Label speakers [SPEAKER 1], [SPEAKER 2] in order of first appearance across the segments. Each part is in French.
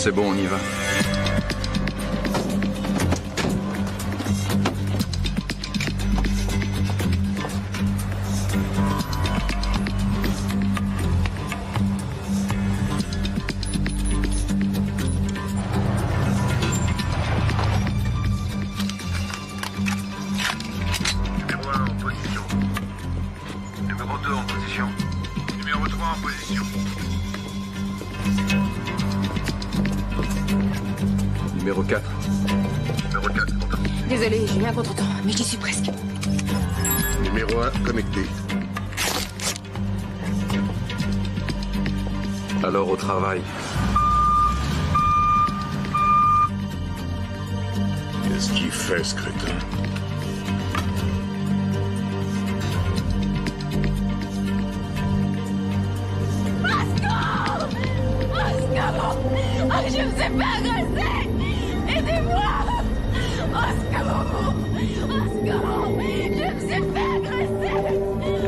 [SPEAKER 1] C'est bon, on y va.
[SPEAKER 2] Numéro 4.
[SPEAKER 3] Numéro 4.
[SPEAKER 4] Désolé, j'ai eu un contretemps, mais j'y suis presque.
[SPEAKER 3] Numéro 1, connecté.
[SPEAKER 1] Alors au travail.
[SPEAKER 3] Qu'est-ce qu'il fait, ce crétin?
[SPEAKER 4] Ah, je me suis pas agressée. Aidez-moi. Au secours. Au secours. Je me suis fait agresser.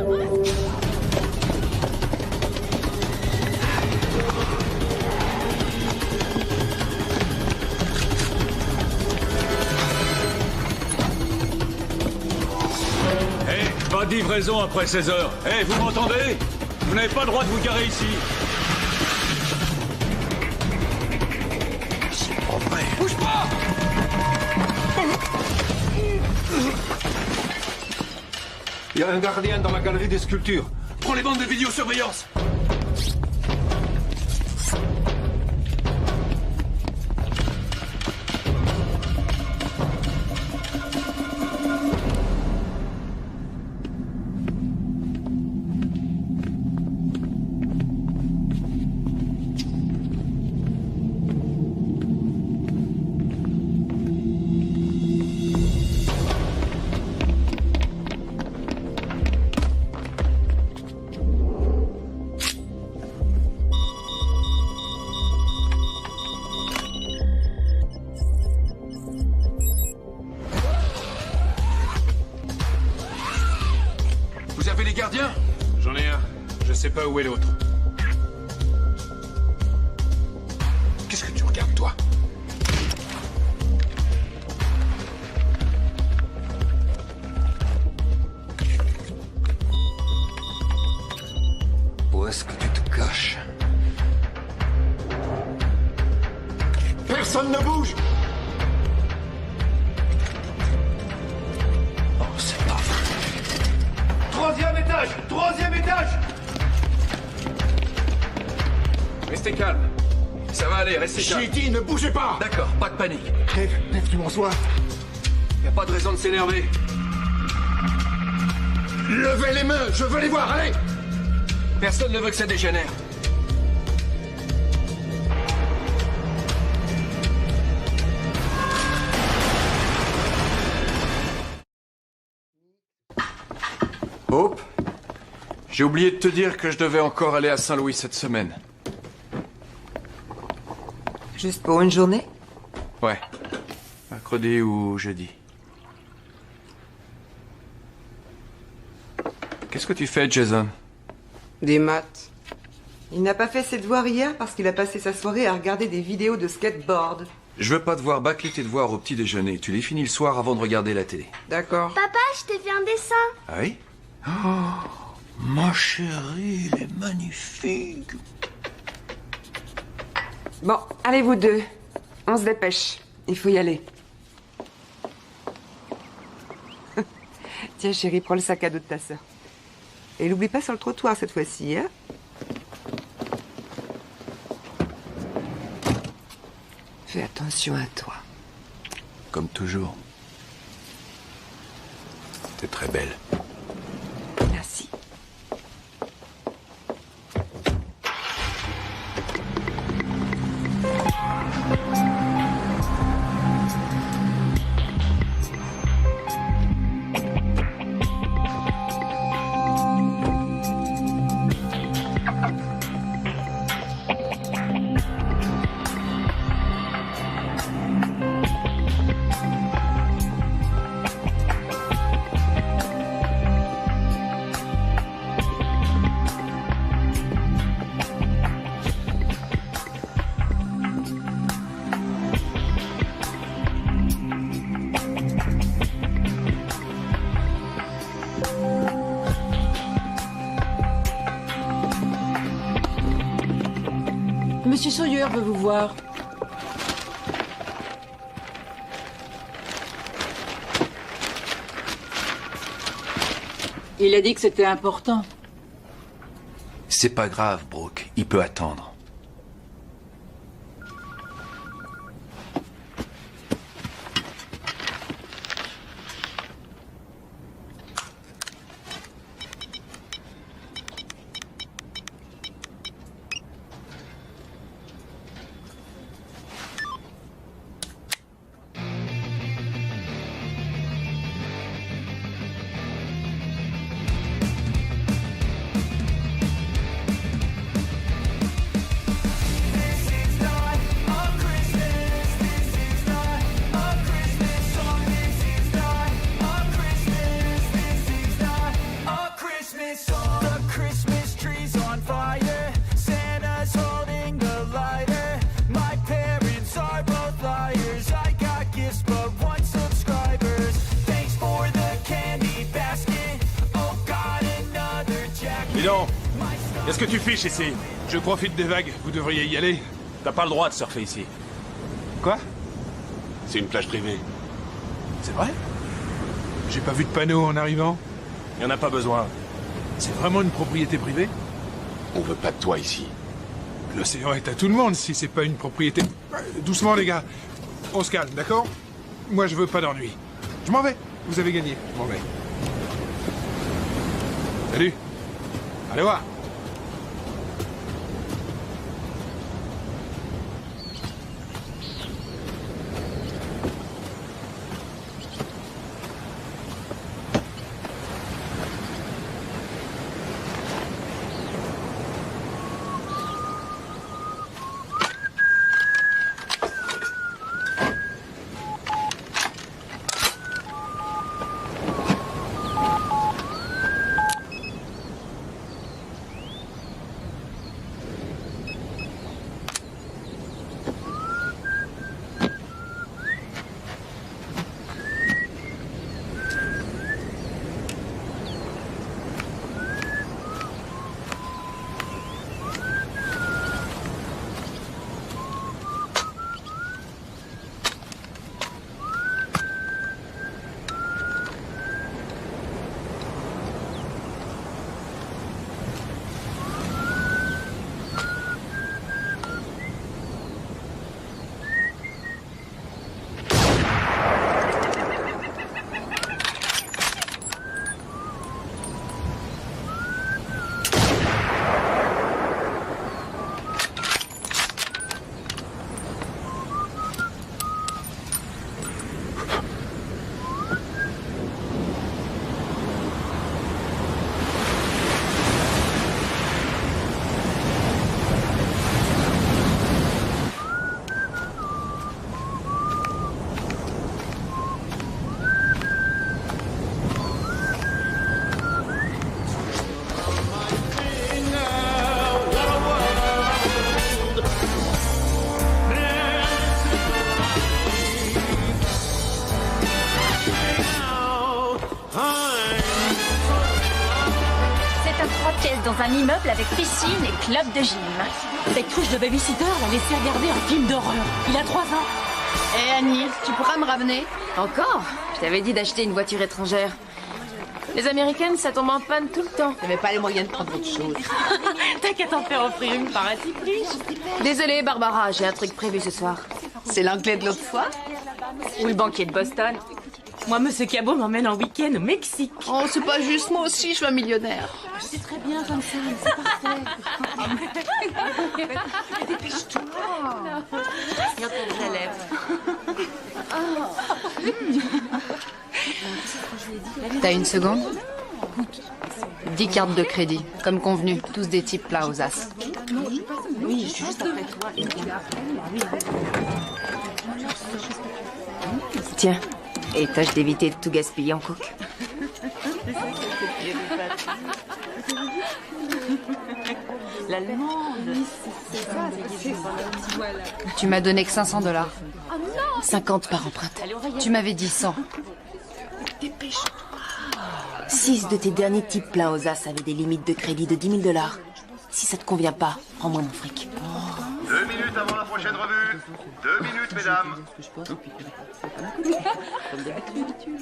[SPEAKER 4] Au secours.
[SPEAKER 5] Hé, pas de livraison après 16 heures. Hé, vous m'entendez? Vous n'avez pas le droit de vous garer ici. Bouge pas!
[SPEAKER 2] Il y a un gardien dans la galerie des sculptures.
[SPEAKER 1] Prends les bandes de vidéosurveillance. Vous avez les gardiens?
[SPEAKER 2] J'en ai un. Je sais pas où est l'autre.
[SPEAKER 3] Qu'est-ce que tu regardes, toi?
[SPEAKER 2] Où est-ce que tu te caches?
[SPEAKER 3] Personne ne bouge!
[SPEAKER 2] Oh, c'est pas vrai. Troisième étage! Troisième étage!
[SPEAKER 1] Restez calme. Ça va aller, restez calme.
[SPEAKER 3] J'ai dit, ne bougez pas!
[SPEAKER 1] D'accord, pas de panique.
[SPEAKER 3] Dave, tu m'en reçois?
[SPEAKER 1] Y a pas de raison de s'énerver.
[SPEAKER 3] Levez les mains, je veux les voir, allez!
[SPEAKER 1] Personne ne veut que ça dégénère. Hope, j'ai oublié de te dire que je devais encore aller à Saint-Louis cette semaine.
[SPEAKER 6] Juste pour une journée?
[SPEAKER 1] Ouais, mercredi ou jeudi. Qu'est-ce que tu fais, Jason?
[SPEAKER 6] Des maths. Il n'a pas fait ses devoirs hier parce qu'il a passé sa soirée à regarder des vidéos de skateboard.
[SPEAKER 1] Je veux pas te voir bâcler tes devoirs au petit déjeuner. Tu les finis le soir avant de regarder la télé.
[SPEAKER 6] D'accord.
[SPEAKER 7] Papa, je t'ai fait un dessin.
[SPEAKER 1] Ah oui? Oh, ma chérie, il est magnifique.
[SPEAKER 6] Bon, allez vous deux. On se dépêche. Il faut y aller. Tiens chérie, prends le sac à dos de ta sœur. Et l'oublie pas sur le trottoir cette fois-ci, hein? Fais attention à toi.
[SPEAKER 1] Comme toujours. T'es très belle.
[SPEAKER 6] Merci.
[SPEAKER 7] Monsieur Sawyer veut vous voir. Il a dit que c'était important.
[SPEAKER 1] C'est pas grave, Brooke. Il peut attendre.
[SPEAKER 2] Dis donc, qu'est-ce que tu fiches ici? Je profite des vagues, vous devriez y aller.
[SPEAKER 5] T'as pas le droit de surfer ici.
[SPEAKER 2] Quoi?
[SPEAKER 3] C'est une plage privée.
[SPEAKER 2] C'est vrai? J'ai pas vu de panneau en arrivant.
[SPEAKER 5] Y en a pas besoin.
[SPEAKER 2] C'est vraiment une propriété privée?
[SPEAKER 3] On veut pas de toi ici.
[SPEAKER 2] L'océan est à tout le monde si c'est pas une propriété... Doucement les gars. On se calme, d'accord? Moi je veux pas d'ennui. Je m'en vais. Vous avez gagné. Je m'en vais. Salut. Allez voir.
[SPEAKER 4] Dans un immeuble avec piscine et club de gym.
[SPEAKER 7] Cette trouche de babysitter l'a laissé regarder un film d'horreur. Il a 3 ans.
[SPEAKER 8] Hé Annie, tu pourras me ramener? Encore? Je t'avais dit d'acheter une voiture étrangère. Les Américaines, ça tombe en panne tout le temps.
[SPEAKER 6] J'avais pas les moyens de prendre autre chose.
[SPEAKER 7] T'as qu'à t'en faire offrir une par riche.
[SPEAKER 8] Désolée Barbara, j'ai un truc prévu ce soir.
[SPEAKER 6] C'est l'anglais de l'autre fois?
[SPEAKER 8] Ou le banquier de Boston.
[SPEAKER 7] Moi, Monsieur Cabot m'emmène en week-end au Mexique.
[SPEAKER 8] Oh, c'est pas juste, moi aussi, je suis un millionnaire.
[SPEAKER 7] C'est très bien comme ça, c'est parfait.
[SPEAKER 8] Dépêche-toi. Regarde ton rouge à lèvres. T'as une seconde? 10 cartes de crédit, comme convenu, tous des types plats aux as.
[SPEAKER 7] Oui, je suis juste après toi.
[SPEAKER 8] Tiens, et tâche d'éviter de tout gaspiller en coke.
[SPEAKER 7] L'allemande.
[SPEAKER 8] Tu m'as donné que $500. 50 par empreinte. Tu m'avais dit 100. 6 de tes derniers types pleins aux as avaient des limites de crédit de $10 000. Si ça te convient pas, rends-moi mon fric.
[SPEAKER 3] 2 minutes
[SPEAKER 9] prochaine revue. 2 minutes, mesdames.
[SPEAKER 6] Ce que je pense, et puis c'est pas mal. Comme d'habitude.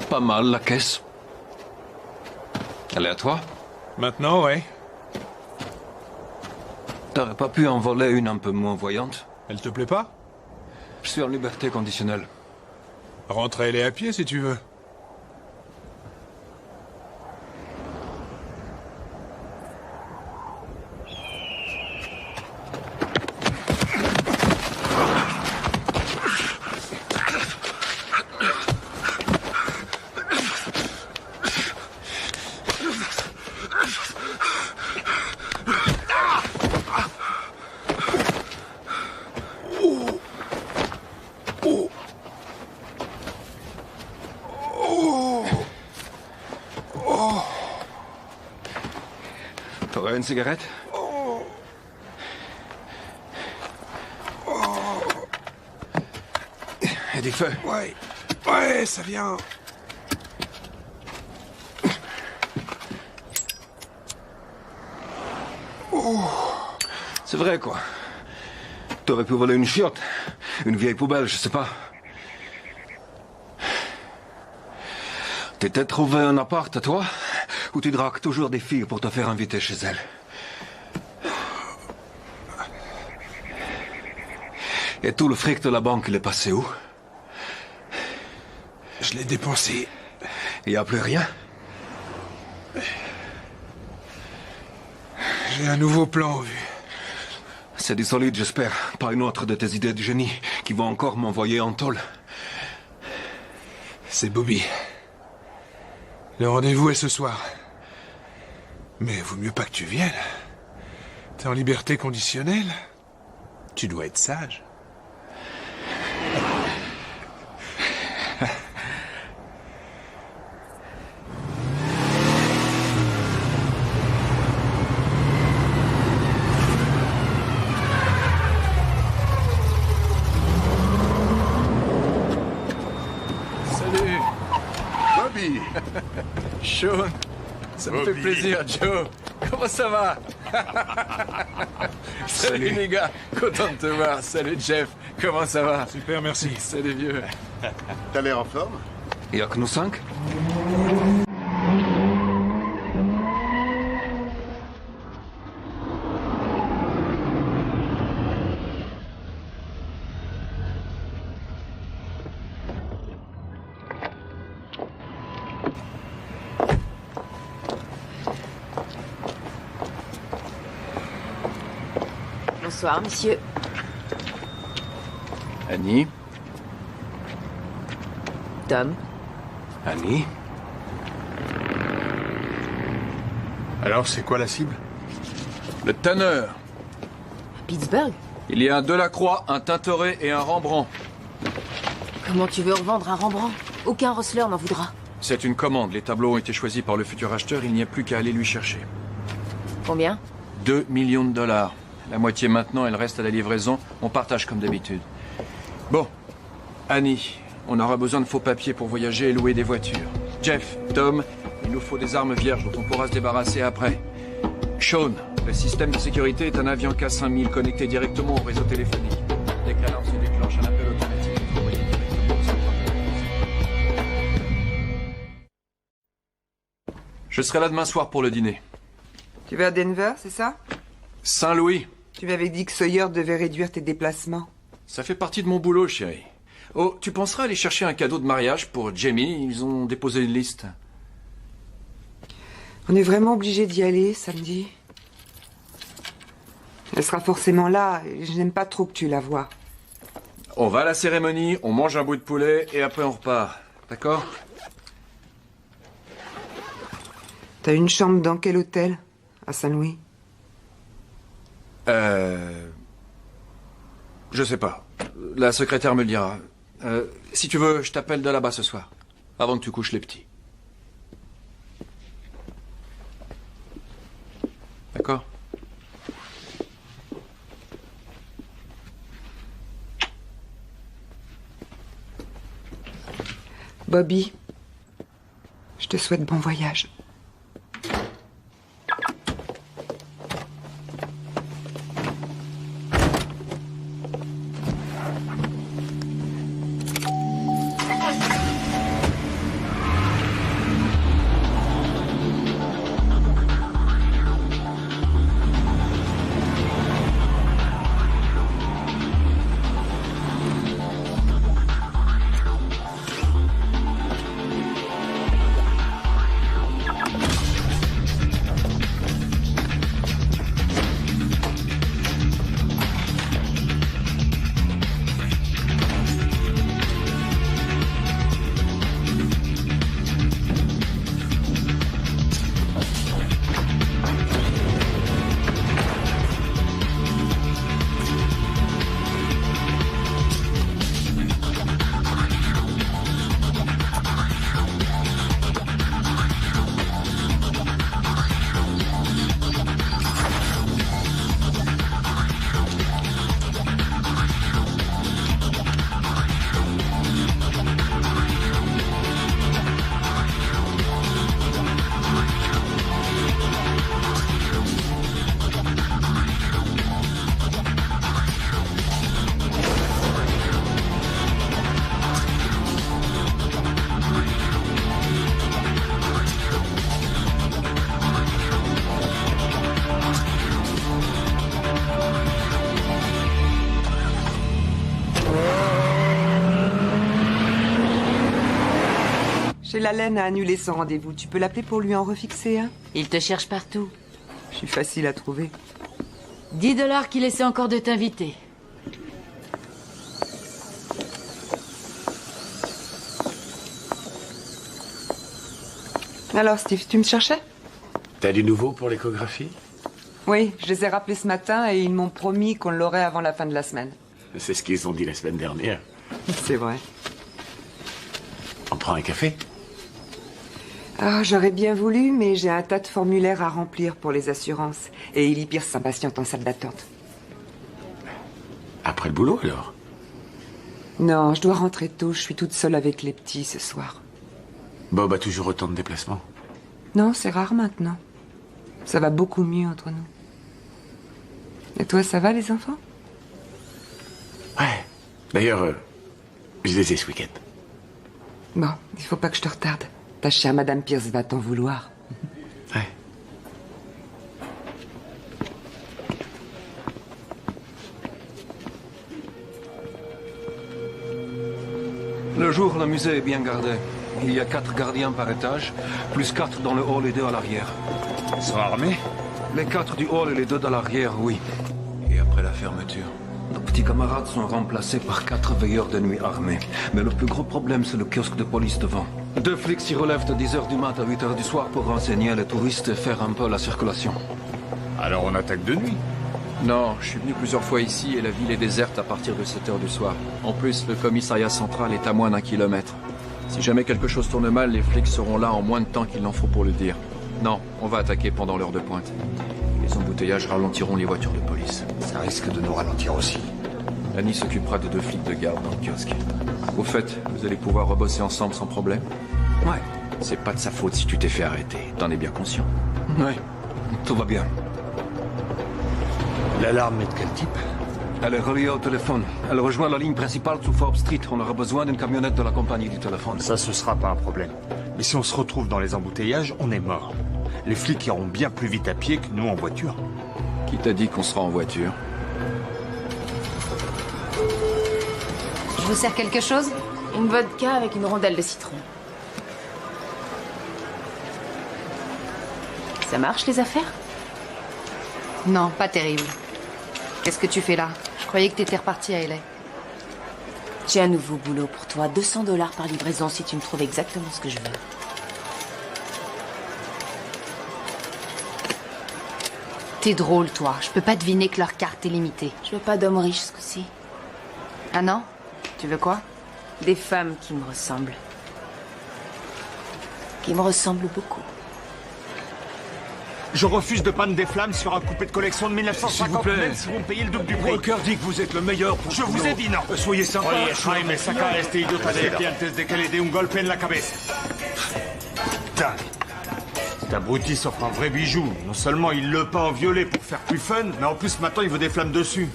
[SPEAKER 1] Pas mal, la caisse. Elle est à toi?
[SPEAKER 2] Maintenant, ouais.
[SPEAKER 1] T'aurais pas pu en voler une un peu moins voyante?
[SPEAKER 2] Elle te plaît pas?
[SPEAKER 1] Je suis en liberté conditionnelle.
[SPEAKER 2] Rentre-les à pied si tu veux.
[SPEAKER 1] T'aurais une cigarette? Et du feu?
[SPEAKER 2] Ouais. Ouais, ça vient.
[SPEAKER 1] C'est vrai, quoi. T'aurais pu voler une chiotte. Une vieille poubelle, je sais pas. T'étais trouvé un appart à toi? Ou tu dragues toujours des filles pour te faire inviter chez elles? Et tout le fric de la banque, il est passé où?
[SPEAKER 2] Je l'ai dépensé.
[SPEAKER 1] Il n'y a plus rien?
[SPEAKER 2] J'ai un nouveau plan en vue.
[SPEAKER 1] C'est du solide, j'espère. Pas une autre de tes idées de génie qui vont encore m'envoyer en tôle.
[SPEAKER 2] C'est Bobby. Le rendez-vous est ce soir. Mais vaut mieux pas que tu viennes. T'es en liberté conditionnelle. Tu dois être sage.
[SPEAKER 1] Salut!
[SPEAKER 3] Bobby!
[SPEAKER 1] Sean! Ça me fait
[SPEAKER 3] Bobby.
[SPEAKER 1] plaisir, Joe! Comment ça va? Salut les gars! Content de te voir! Salut Jeff! Comment ça va?
[SPEAKER 2] Super, merci.
[SPEAKER 1] Salut vieux!
[SPEAKER 3] T'as l'air en forme?
[SPEAKER 1] Il y a que nous 5?
[SPEAKER 8] Bonsoir, monsieur.
[SPEAKER 1] Annie?
[SPEAKER 8] Tom.
[SPEAKER 1] Annie?
[SPEAKER 2] Alors, c'est quoi la cible?
[SPEAKER 1] Le tanneur!
[SPEAKER 8] Pittsburgh?
[SPEAKER 1] Il y a un Delacroix, un Tintoret et un Rembrandt.
[SPEAKER 8] Comment tu veux revendre un Rembrandt? Aucun Rosler n'en voudra.
[SPEAKER 1] C'est une commande. Les tableaux ont été choisis par le futur acheteur. Il n'y a plus qu'à aller lui chercher.
[SPEAKER 8] Combien?
[SPEAKER 1] 2 millions de dollars. La moitié maintenant, elle reste à la livraison. On partage comme d'habitude. Bon. Annie, on aura besoin de faux papiers pour voyager et louer des voitures. Jeff, Tom, il nous faut des armes vierges dont on pourra se débarrasser après. Sean, le système de sécurité est un avion K5000 connecté directement au réseau téléphonique. Dès que l'alarme se déclenche, un appel automatique est envoyé directement au centre. Je serai là demain soir pour le dîner.
[SPEAKER 6] Tu vas à Denver, c'est ça?
[SPEAKER 1] Saint-Louis.
[SPEAKER 6] Tu m'avais dit que Sawyer devait réduire tes déplacements.
[SPEAKER 1] Ça fait partie de mon boulot, chérie. Oh, tu penseras aller chercher un cadeau de mariage pour Jamie? Ils ont déposé une liste.
[SPEAKER 6] On est vraiment obligé d'y aller samedi. Elle sera forcément là, et je n'aime pas trop que tu la vois.
[SPEAKER 1] On va à la cérémonie, on mange un bout de poulet et après on repart. D'accord?
[SPEAKER 6] T'as une chambre dans quel hôtel? À Saint-Louis?
[SPEAKER 1] Je sais pas. La secrétaire me le dira. Si tu veux, je t'appelle de là-bas ce soir. Avant que tu couches les petits. D'accord?
[SPEAKER 6] Bobby, je te souhaite bon voyage. Chez la laine a annulé son rendez-vous. Tu peux l'appeler pour lui en refixer un?
[SPEAKER 7] Il te cherche partout.
[SPEAKER 6] Je suis facile à trouver.
[SPEAKER 7] 10 $ qu'il essaie encore de t'inviter.
[SPEAKER 6] Alors, Steve, tu me cherchais?
[SPEAKER 10] T'as du nouveau pour l'échographie?
[SPEAKER 6] Oui, je les ai rappelés ce matin et ils m'ont promis qu'on l'aurait avant la fin de la semaine.
[SPEAKER 10] C'est ce qu'ils ont dit la semaine dernière.
[SPEAKER 6] C'est vrai.
[SPEAKER 10] On prend un café?
[SPEAKER 6] Ah, j'aurais bien voulu, mais j'ai un tas de formulaires à remplir pour les assurances. Et Ellie Pierce s'impatiente en salle d'attente.
[SPEAKER 10] Après le boulot, alors?
[SPEAKER 6] Non, je dois rentrer tôt. Je suis toute seule avec les petits ce soir.
[SPEAKER 10] Bob a toujours autant de déplacements?
[SPEAKER 6] Non, c'est rare maintenant. Ça va beaucoup mieux entre nous. Et toi, ça va, les enfants?
[SPEAKER 10] Ouais. D'ailleurs, je les ai ce week-end.
[SPEAKER 6] Bon, il faut pas que je te retarde. Ta chère Madame Pierce va t'en vouloir.
[SPEAKER 10] Ouais.
[SPEAKER 11] Le jour, le musée est bien gardé. Il y a 4 gardiens par étage, plus 4 dans le hall et 2 à l'arrière.
[SPEAKER 2] Ils sont armés?
[SPEAKER 11] Les 4 du hall et les 2 de l'arrière, oui. Et après la fermeture, nos petits camarades sont remplacés par 4 veilleurs de nuit armés. Mais le plus gros problème, c'est le kiosque de police devant. 2 flics s'y relèvent de 10h du mat à 8h du soir pour renseigner les touristes et faire un peu la circulation.
[SPEAKER 2] Alors on attaque de nuit?
[SPEAKER 1] Non, je suis venu plusieurs fois ici et la ville est déserte à partir de 7h du soir. En plus, le commissariat central est à moins d'1 kilomètre. Si jamais quelque chose tourne mal, les flics seront là en moins de temps qu'il n'en faut pour le dire. Non, on va attaquer pendant l'heure de pointe. Les embouteillages ralentiront les voitures de police.
[SPEAKER 3] Ça risque de nous ralentir aussi.
[SPEAKER 1] Annie s'occupera de 2 flics de garde dans le kiosque. Au fait, vous allez pouvoir rebosser ensemble sans problème?
[SPEAKER 11] Ouais,
[SPEAKER 1] C'est pas de sa faute si tu t'es fait arrêter. T'en es bien conscient.
[SPEAKER 11] ouais, tout va bien.
[SPEAKER 3] L'alarme est de quel type?
[SPEAKER 11] Elle est reliée au téléphone. Elle rejoint la ligne principale sous Forbes Street. On aura besoin d'une camionnette de la compagnie du téléphone.
[SPEAKER 12] Ça, ce sera pas un problème. Mais si on se retrouve dans les embouteillages, on est mort. Les flics iront bien plus vite à pied que nous en voiture.
[SPEAKER 1] Qui t'a dit qu'on sera en voiture?
[SPEAKER 8] Je vous sers quelque chose? Une vodka avec une rondelle de citron. Ça marche, les affaires? Non, pas terrible. Qu'est-ce que tu fais là? Je croyais que t'étais reparti à LA. J'ai un nouveau boulot pour toi. 200 $ par livraison si tu me trouves exactement ce que je veux. T'es drôle, toi. Je peux pas deviner que leur carte est limitée. Je veux pas d'hommes riches ce coup-ci. Ah non? Tu veux quoi? Des femmes qui me ressemblent. Qui me ressemblent beaucoup.
[SPEAKER 12] Je refuse de peindre des flammes sur un coupé de collection de 1950, même si vous me payez le double du prix.
[SPEAKER 5] Walker dit que vous êtes le meilleur pour
[SPEAKER 12] Je vous ai dit non.
[SPEAKER 5] Soyez sympa.
[SPEAKER 12] Oye, Jaime, saca a este idiota de aquí antes de que le dé un golpe en la cabeza. Putain. Cet abruti s'offre un vrai bijou. Non seulement il le peint en violet pour faire plus fun, mais en plus maintenant il veut des flammes dessus.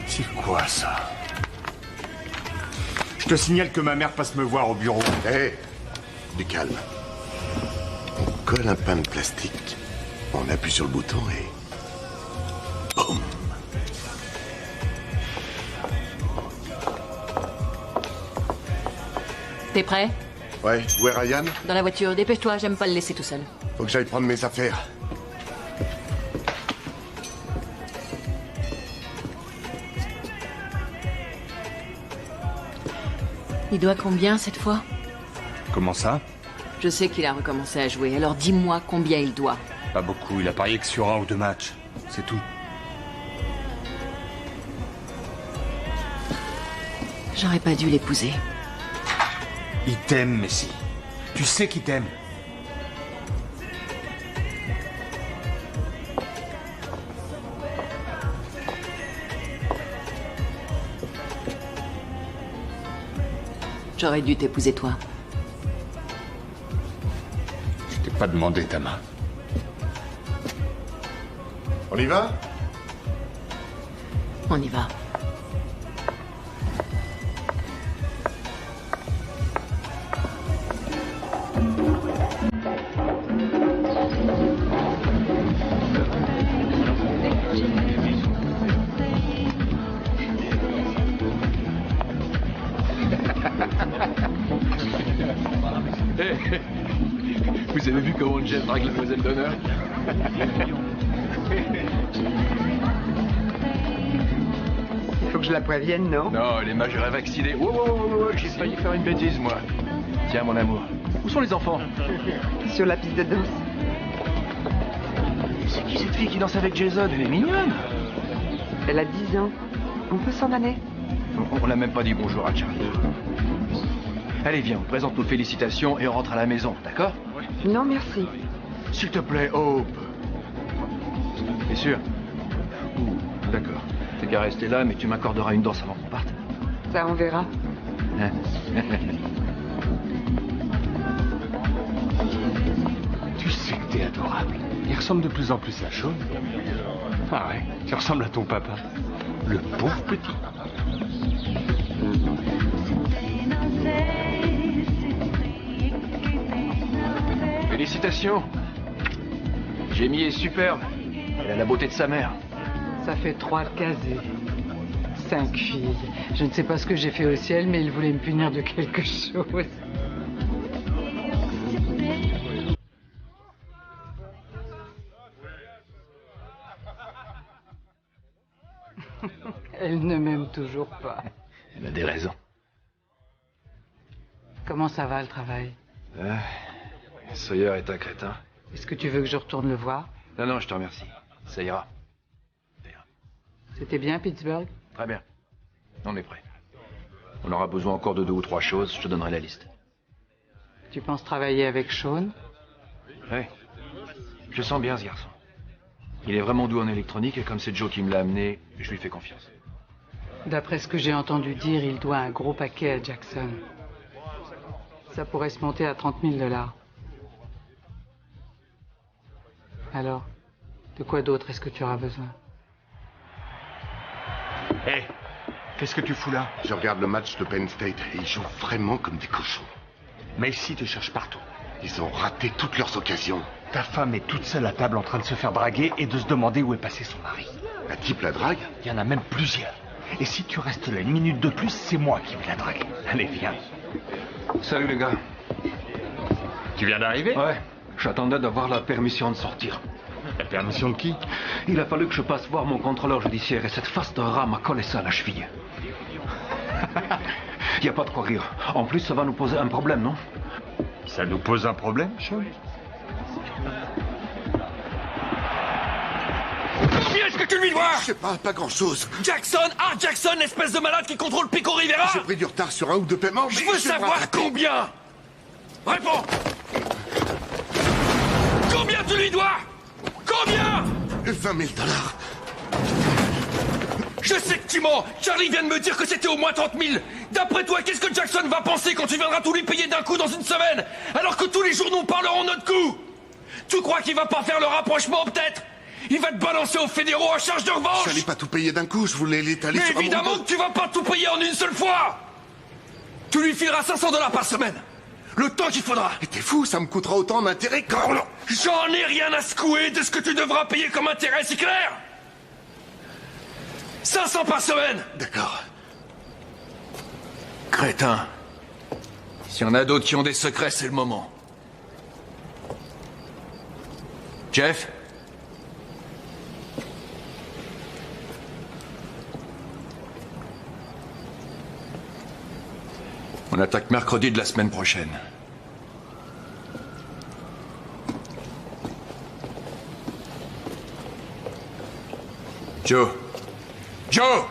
[SPEAKER 12] C'est quoi ça? Je te signale que ma mère passe me voir au bureau.
[SPEAKER 3] Hé, du calme. On colle un pain de plastique, on appuie sur le bouton et... Boum!
[SPEAKER 7] T'es prêt?
[SPEAKER 3] Ouais, où est Ryan?
[SPEAKER 7] Dans la voiture, dépêche-toi, j'aime pas le laisser tout seul.
[SPEAKER 3] Faut que j'aille prendre mes affaires.
[SPEAKER 7] Il doit combien cette fois?
[SPEAKER 12] Comment ça?
[SPEAKER 7] Je sais qu'il a recommencé à jouer, alors dis-moi combien il doit.
[SPEAKER 12] Pas beaucoup, il a parié que sur 1 ou 2 matchs. C'est tout.
[SPEAKER 7] J'aurais pas dû l'épouser.
[SPEAKER 12] Il t'aime, Messi. Tu sais qu'il t'aime.
[SPEAKER 7] J'aurais dû t'épouser toi.
[SPEAKER 12] Je t'ai pas demandé ta main.
[SPEAKER 3] On y va?
[SPEAKER 7] On y va.
[SPEAKER 1] Vous avez vu comment Jeff drague la demoiselle d'honneur?
[SPEAKER 6] Il faut que je la prévienne, non?
[SPEAKER 1] Non, elle est majeure et vaccinée. Wow, j'ai failli faire une bêtise, moi. Tiens, mon amour. Où sont les enfants?
[SPEAKER 6] Sur la piste de danse.
[SPEAKER 1] C'est qui cette fille qui danse avec Jason? Elle est mignonne.
[SPEAKER 6] Elle a 10 ans. On peut s'en aller?
[SPEAKER 1] On n'a même pas dit bonjour à Charlie. Allez, viens, on présente nos félicitations et on rentre à la maison, d'accord?
[SPEAKER 6] Non, merci.
[SPEAKER 1] S'il te plaît, Hope. T'es sûr? D'accord. T'es qu'à rester là, mais tu m'accorderas une danse avant qu'on parte.
[SPEAKER 6] Ça, on verra.
[SPEAKER 1] Hein?
[SPEAKER 12] Tu sais que t'es adorable. Il ressemble de plus en plus à Sean. Ah ouais, tu ressembles à ton papa. Le pauvre petit.
[SPEAKER 1] Félicitations. Jamie est superbe. Elle a la beauté de sa mère.
[SPEAKER 13] Ça fait 3 casés. 5 filles. Je ne sais pas ce que j'ai fait au ciel, mais il voulait me punir de quelque chose. Elle ne m'aime toujours pas.
[SPEAKER 1] Elle a des raisons.
[SPEAKER 13] Comment ça va, le travail?
[SPEAKER 1] Sawyer est un crétin.
[SPEAKER 13] Est-ce que tu veux que je retourne le voir?
[SPEAKER 1] Non, je te remercie. Ça ira.
[SPEAKER 13] C'était bien, Pittsburgh?
[SPEAKER 1] Très bien. On est prêt. On aura besoin encore de 2 ou 3 choses. Je te donnerai la liste.
[SPEAKER 13] Tu penses travailler avec Sean?
[SPEAKER 1] Oui. Je sens bien ce garçon. Il est vraiment doux en électronique et comme c'est Joe qui me l'a amené, je lui fais confiance.
[SPEAKER 13] D'après ce que j'ai entendu dire, il doit un gros paquet à Jackson. Ça pourrait se monter à 30 000 $. Alors, de quoi d'autre est-ce que tu auras besoin?
[SPEAKER 12] Hé, qu'est-ce que tu fous là?
[SPEAKER 3] Je regarde le match de Penn State et ils jouent vraiment comme des cochons.
[SPEAKER 12] Messi te cherche partout.
[SPEAKER 3] Ils ont raté toutes leurs occasions.
[SPEAKER 12] Ta femme est toute seule à table en train de se faire draguer et de se demander où est passé son mari.
[SPEAKER 3] Un type la drague?
[SPEAKER 12] Il y en a même plusieurs. Et si tu restes là une minute de plus, c'est moi qui vais la draguer. Allez, viens.
[SPEAKER 11] Salut les gars.
[SPEAKER 12] Tu viens d'arriver?
[SPEAKER 11] Ouais, j'attendais d'avoir la permission de sortir.
[SPEAKER 12] La permission de qui?
[SPEAKER 11] Il a fallu que je passe voir mon contrôleur judiciaire et cette face de rat m'a collé ça à la cheville. Y a pas de quoi rire. En plus, ça va nous poser un problème, non?
[SPEAKER 12] Ça nous pose un problème, Sean?
[SPEAKER 1] Combien est-ce que tu lui dois?
[SPEAKER 3] Je sais pas grand-chose.
[SPEAKER 1] Jackson! Ah, Jackson, espèce de malade qui contrôle Pico Rivera!
[SPEAKER 3] J'ai pris du retard sur un ou deux paiements, mais
[SPEAKER 1] Je veux savoir combien! Réponds! Combien tu lui dois? Combien?
[SPEAKER 3] 20 000 $.
[SPEAKER 1] Je sais que tu mens! Charlie vient de me dire que c'était au moins 30 000! D'après toi, qu'est-ce que Jackson va penser quand tu viendras tout lui payer d'un coup dans une semaine? Alors que tous les journaux parleront notre coup! Tu crois qu'il va pas faire le rapprochement, peut-être? Il va te balancer aux fédéraux à charge de revanche!
[SPEAKER 3] J'allais pas tout payer d'un coup, je voulais l'étaler
[SPEAKER 1] Mais
[SPEAKER 3] sur un
[SPEAKER 1] évidemment
[SPEAKER 3] montant.
[SPEAKER 1] que tu vas pas tout payer en une seule fois! Tu lui fileras 500 $ par semaine! Le temps qu'il faudra!
[SPEAKER 3] Mais t'es fou, ça me coûtera autant en intérêt quand...
[SPEAKER 1] J'en ai rien à secouer de ce que tu devras payer comme intérêt, c'est clair? 500 par semaine!
[SPEAKER 3] D'accord.
[SPEAKER 1] Crétin. S'il y en a d'autres qui ont des secrets, c'est le moment. Jeff? On attaque mercredi de la semaine prochaine. Joe! Joe!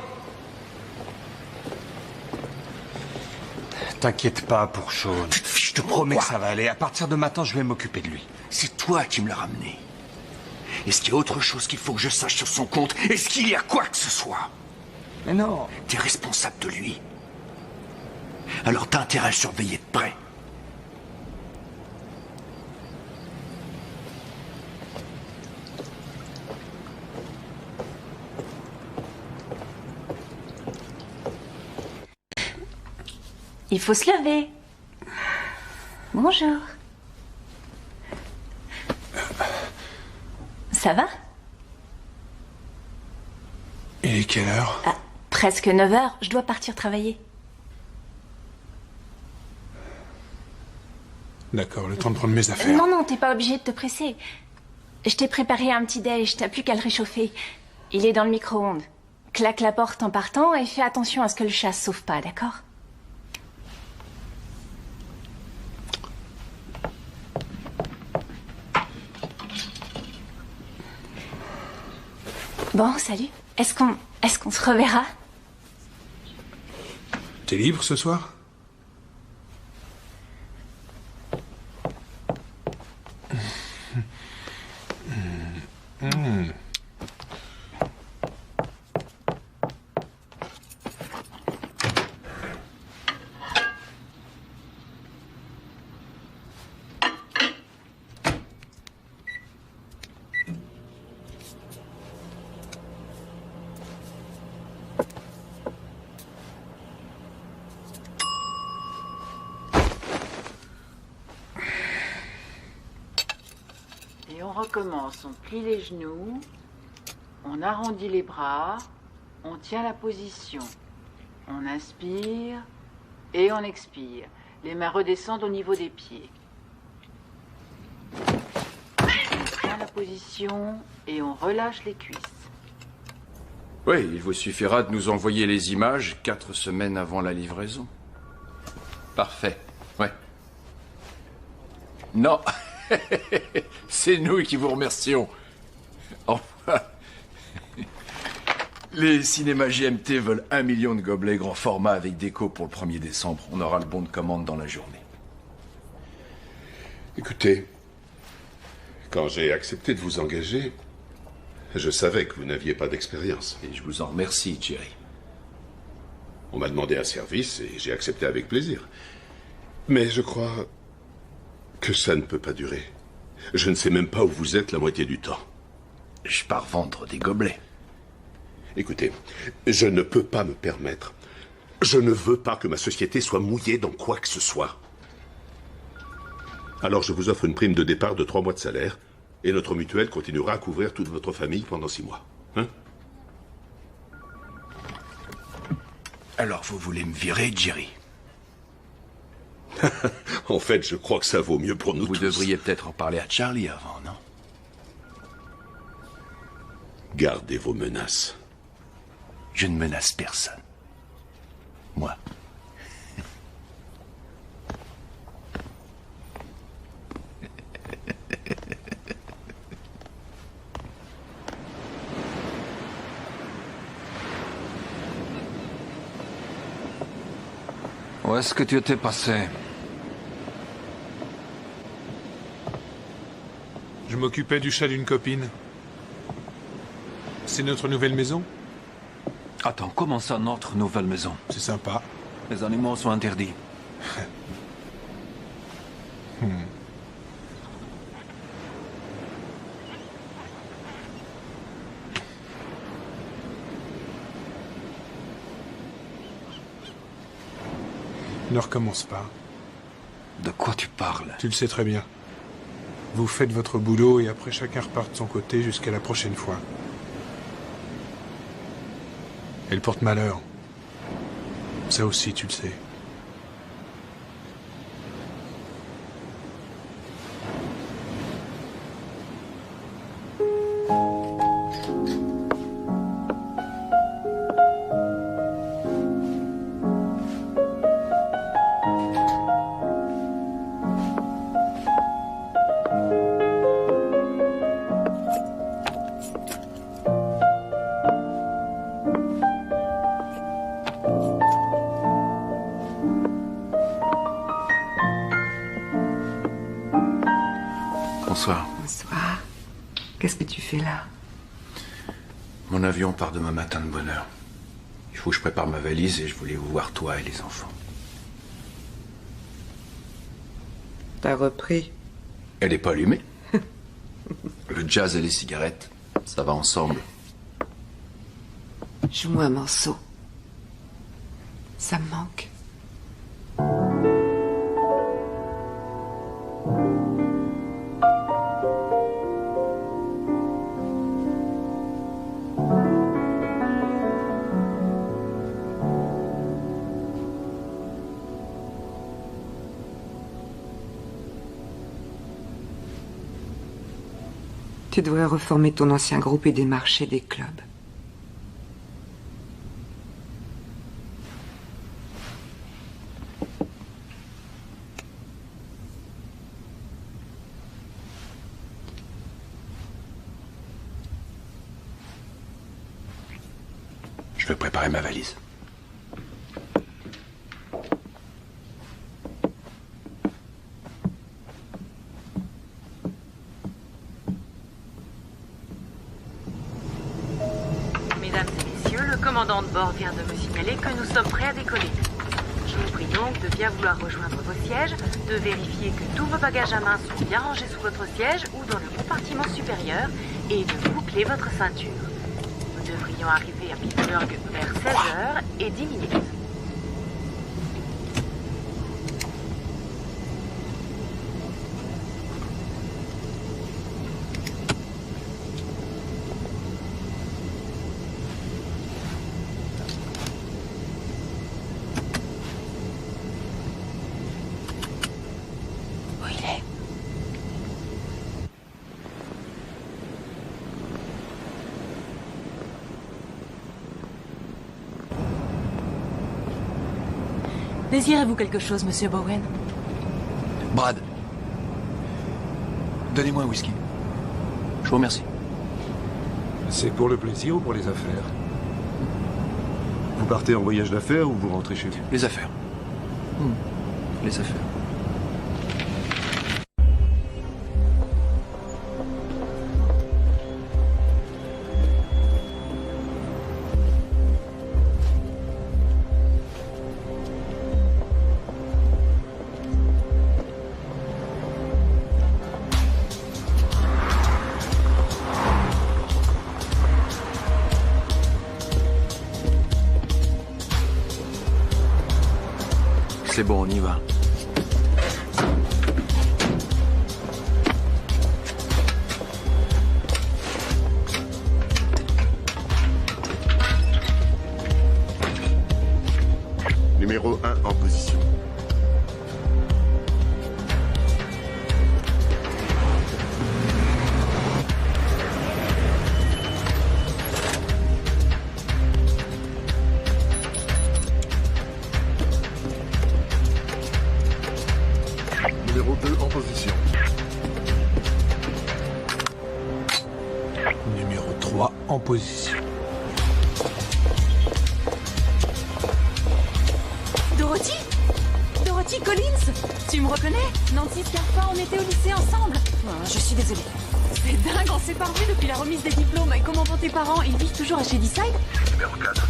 [SPEAKER 12] T'inquiète pas pour Sean. Je te promets que ça va aller. À partir de maintenant, je vais m'occuper de lui.
[SPEAKER 1] C'est toi qui me l'as ramené. Est-ce qu'il y a autre chose qu'il faut que je sache sur son compte? Est-ce qu'il y a quoi que ce soit?
[SPEAKER 12] Mais non.
[SPEAKER 1] T'es responsable de lui. Alors t'as intérêt à le surveiller de près.
[SPEAKER 14] Il faut se lever. Bonjour. Ça va?
[SPEAKER 2] Il est quelle heure?
[SPEAKER 14] Ah, presque 9 h. Je dois partir travailler.
[SPEAKER 2] D'accord, le temps de prendre mes affaires.
[SPEAKER 14] Non, non, t'es pas obligé de te presser. Je t'ai préparé un petit déj, t'as plus qu'à le réchauffer. Il est dans le micro-ondes. Claque la porte en partant et fais attention à ce que le chat se sauve pas, d'accord? Bon, salut. Est-ce qu'on se reverra?
[SPEAKER 2] T'es libre ce soir?
[SPEAKER 13] Et on recommence, on plie les genoux, on arrondit les bras, on tient la position. On inspire et on expire. Les mains redescendent au niveau des pieds. On tient la position et on relâche les cuisses.
[SPEAKER 1] Oui, il vous suffira de nous envoyer les images 4 semaines avant la livraison. Parfait, ouais. Non, c'est nous qui vous remercions. Enfin, les cinémas GMT veulent 1 million de gobelets grand format avec déco pour le 1er décembre. On aura le bon de commande dans la journée.
[SPEAKER 15] Écoutez, quand j'ai accepté de vous engager, je savais que vous n'aviez pas d'expérience.
[SPEAKER 1] Et je vous en remercie, Jerry.
[SPEAKER 15] On m'a demandé un service et j'ai accepté avec plaisir. Mais je crois que ça ne peut pas durer. Je ne sais même pas où vous êtes la moitié du temps.
[SPEAKER 1] Je pars vendre des gobelets.
[SPEAKER 15] Écoutez, je ne peux pas me permettre. Je ne veux pas que ma société soit mouillée dans quoi que ce soit. Alors je vous offre une prime de départ de 3 mois de salaire, et notre mutuelle continuera à couvrir toute votre famille pendant 6 mois. Hein?
[SPEAKER 1] Alors vous voulez me virer, Jerry?
[SPEAKER 15] En fait, je crois que ça vaut mieux pour nous tous.
[SPEAKER 1] Vous devriez peut-être en parler à Charlie avant, non?
[SPEAKER 15] Gardez vos menaces.
[SPEAKER 1] Je ne menace personne. Moi.
[SPEAKER 11] Où est-ce que tu étais passé?
[SPEAKER 2] Je m'occupais du chat d'une copine. C'est notre nouvelle maison?
[SPEAKER 11] Attends, comment ça, notre nouvelle maison?
[SPEAKER 2] C'est sympa.
[SPEAKER 11] Les animaux sont interdits.
[SPEAKER 2] Ne recommence pas.
[SPEAKER 11] De quoi tu parles?
[SPEAKER 2] Tu le sais très bien. Vous faites votre boulot et après chacun repart de son côté jusqu'à la prochaine fois. Elle porte malheur. Ça aussi, tu le sais.
[SPEAKER 1] Bonsoir.
[SPEAKER 6] Bonsoir. Qu'est-ce que tu fais là?
[SPEAKER 1] Mon avion part demain matin de bonne heure. Il faut que je prépare ma valise et je voulais vous voir toi et les enfants.
[SPEAKER 6] T'as repris?
[SPEAKER 1] Elle est pas allumée. Le jazz et les cigarettes, ça va ensemble.
[SPEAKER 6] Joue-moi un morceau. Ça me manque. Tu devrais reformer ton ancien groupe et démarcher des clubs.
[SPEAKER 1] Je vais préparer ma valise.
[SPEAKER 16] Mesdames et messieurs, le commandant de bord vient de me signaler que nous sommes prêts à décoller. Je vous prie donc de bien vouloir rejoindre vos sièges, de vérifier que tous vos bagages à main sont bien rangés sous votre siège ou dans le compartiment supérieur et de boucler votre ceinture. Nous devrions arriver à Pittsburgh vers 16h et 10 minutes.
[SPEAKER 6] Où il est?
[SPEAKER 7] Désirez-vous quelque chose, monsieur Bowen?
[SPEAKER 1] Brad. Donnez-moi un whisky. Je vous remercie.
[SPEAKER 17] C'est pour le plaisir ou pour les affaires? Vous partez en voyage d'affaires ou vous rentrez chez vous?
[SPEAKER 1] Les affaires. Les affaires. C'est bon, on y va.
[SPEAKER 3] Numéro 1 en position.
[SPEAKER 2] Numéro 2 en position. Numéro 3 en position.
[SPEAKER 7] Dorothy Dorothy Collins. Tu me reconnais? Nancy Scarpa, on était au lycée ensemble. Je suis désolée. C'est dingue, on s'est pas revus depuis la remise des diplômes. Et comment vont tes parents? Ils vivent toujours à Shadyside?
[SPEAKER 9] Numéro 4.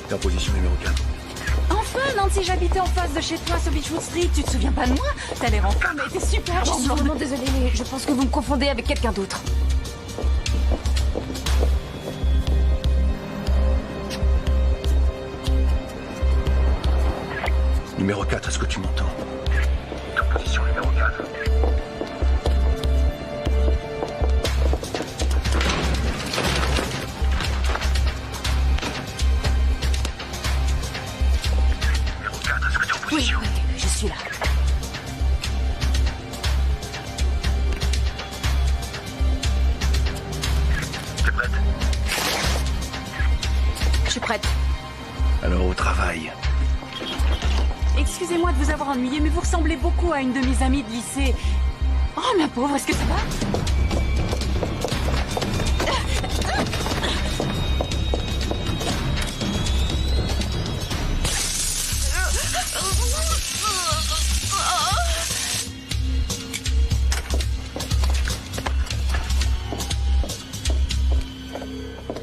[SPEAKER 1] T'es en position numéro 4.
[SPEAKER 7] Enfin, Nancy, j'habitais en face de chez toi sur Beechwood Street. Tu te souviens pas de moi? T'as l'air en forme, mais t'es super.
[SPEAKER 8] Je suis vraiment désolée, mais je pense que vous me confondez avec quelqu'un d'autre.
[SPEAKER 11] Numéro 4, est-ce que tu m'entends?
[SPEAKER 9] En position numéro 4. Numéro 4, est-ce que tu es en position?
[SPEAKER 8] Oui, je suis là.
[SPEAKER 9] T'es prête?
[SPEAKER 8] Je suis prête.
[SPEAKER 11] Alors au travail.
[SPEAKER 7] Excusez-moi de vous avoir ennuyé, mais vous ressemblez beaucoup à une de mes amies de lycée. Oh, ma pauvre, est-ce que ça va?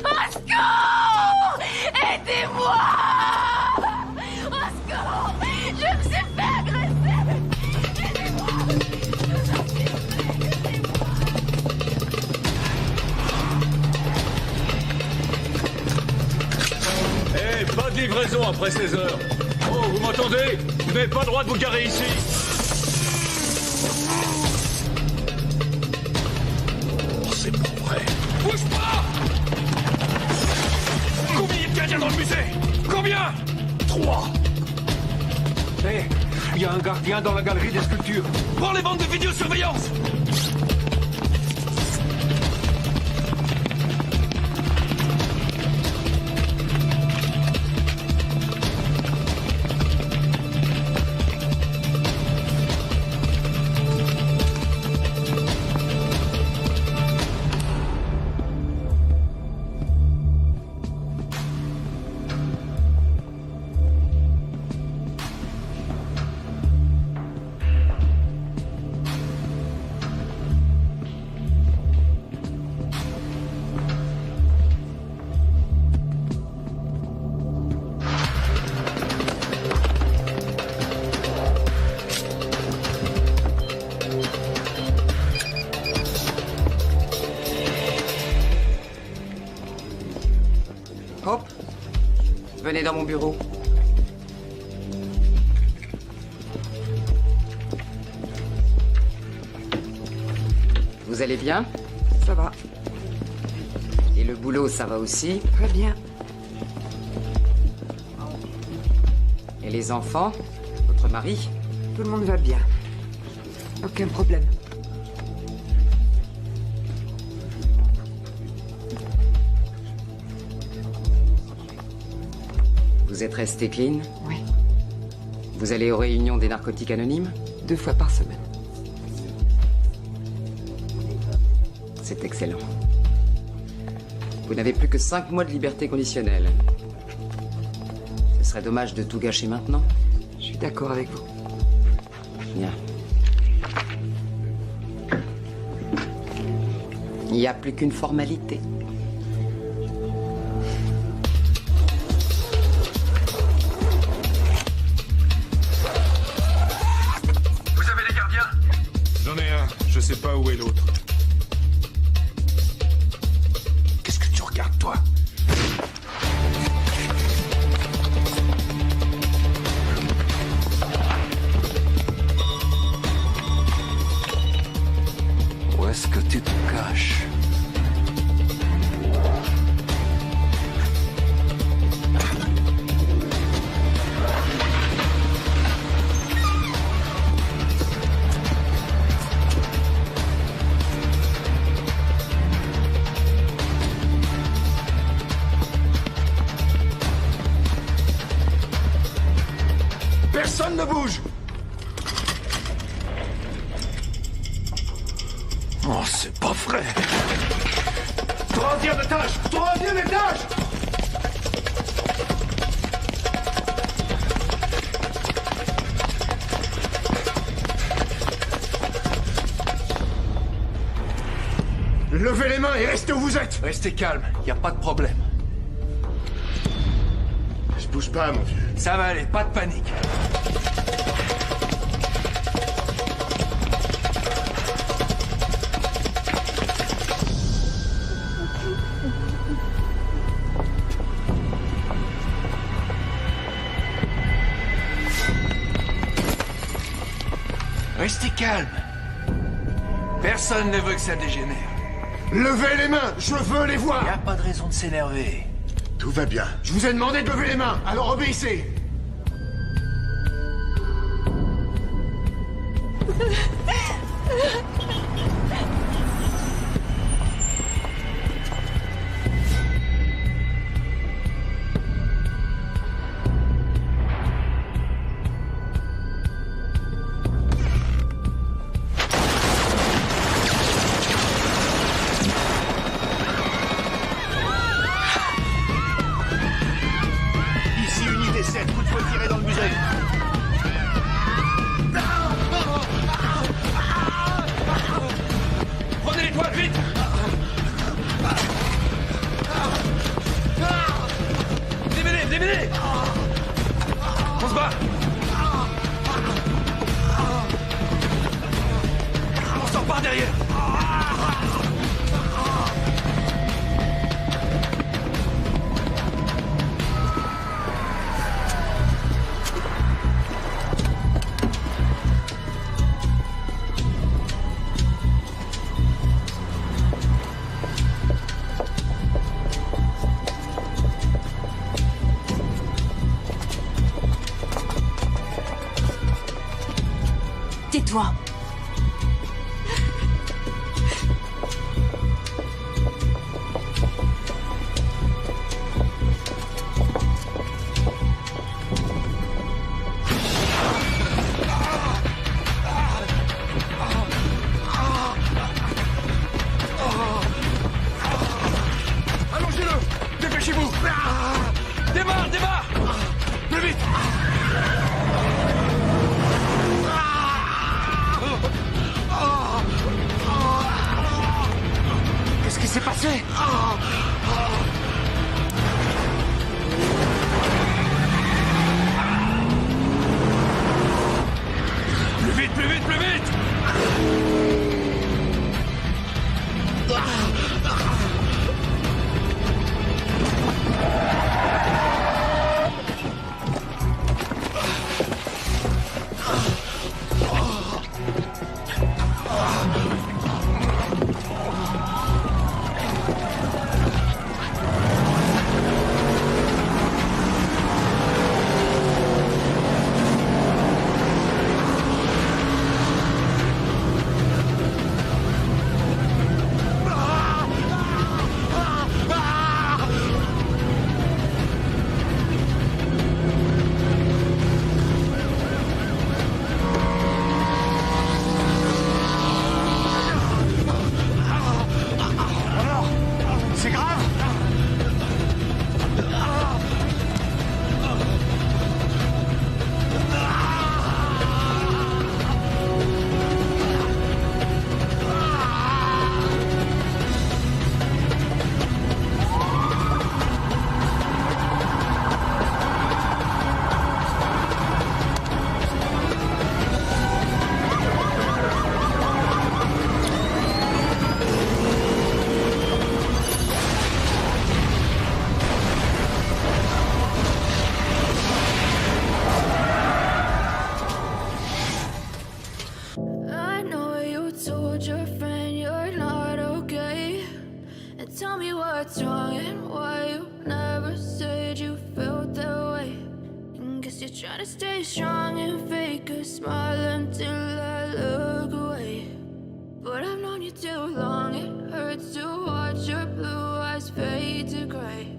[SPEAKER 4] Au secours! Aidez-moi! Au secours! Je me suis fait agresser! Aidez-moi!
[SPEAKER 5] Eh, pas de livraison après 16 heures. Oh, vous m'entendez? Vous n'avez pas le droit de vous garer ici.
[SPEAKER 11] Oh, c'est pas vrai.
[SPEAKER 5] Bouge pas! Combien il y a de gardiens dans le musée? Combien?
[SPEAKER 11] 3. Hé, il y a un gardien dans la galerie des sculptures.
[SPEAKER 5] Prends les bandes de vidéosurveillance!
[SPEAKER 6] Hop, venez dans mon bureau.
[SPEAKER 18] Vous allez bien?
[SPEAKER 6] Ça va.
[SPEAKER 18] Et le boulot, ça va aussi?
[SPEAKER 6] Très bien.
[SPEAKER 18] Et les enfants? Votre mari?
[SPEAKER 6] Tout le monde va bien. Aucun problème.
[SPEAKER 18] Vous êtes resté clean?
[SPEAKER 6] Oui.
[SPEAKER 18] Vous allez aux réunions des narcotiques anonymes?
[SPEAKER 6] 2 fois par semaine.
[SPEAKER 18] C'est excellent. Vous n'avez plus que 5 mois de liberté conditionnelle. Ce serait dommage de tout gâcher maintenant.
[SPEAKER 6] Je suis d'accord avec vous.
[SPEAKER 18] Bien. Il n'y a plus qu'une formalité.
[SPEAKER 9] Vous avez des gardiens?
[SPEAKER 2] J'en ai un. Je sais pas où est l'autre. Qu'est-ce que tu regardes, toi?
[SPEAKER 11] Où est-ce que tu te caches?
[SPEAKER 12] Personne ne bouge!
[SPEAKER 1] Oh, c'est pas vrai.
[SPEAKER 12] Troisième étage! Troisième étage! Levez les mains et restez où vous êtes!
[SPEAKER 1] Restez calme, y a pas de problème.
[SPEAKER 3] Je bouge pas, mon vieux.
[SPEAKER 1] Ça va aller, pas de panique. Restez calme. Personne ne veut que ça dégénère.
[SPEAKER 12] Levez les mains! Je veux les voir!
[SPEAKER 1] Y a pas de raison de s'énerver.
[SPEAKER 3] Tout va bien.
[SPEAKER 12] Je vous ai demandé de lever les mains, alors obéissez! Ici, unité 7, coup de feu tiré dans le musée.
[SPEAKER 1] Prenez l'étoile, vite! Démêlez, démêlez! On se bat! On sort par derrière!
[SPEAKER 8] Tais-toi.
[SPEAKER 1] Allongez-le! Dépêchez-vous! Démarre, démarre! Plus vite!
[SPEAKER 12] Qu'est-ce qui s'est passé?
[SPEAKER 1] Plus vite, plus vite, plus vite!
[SPEAKER 12] C'est grave?
[SPEAKER 4] I know you told your friend you're not okay. And tell me what's wrong and why you never said you felt that way. And guess you're trying to stay strong and fake a smile until I look away. But I've known you too long, it hurts to watch your blue eyes fade to gray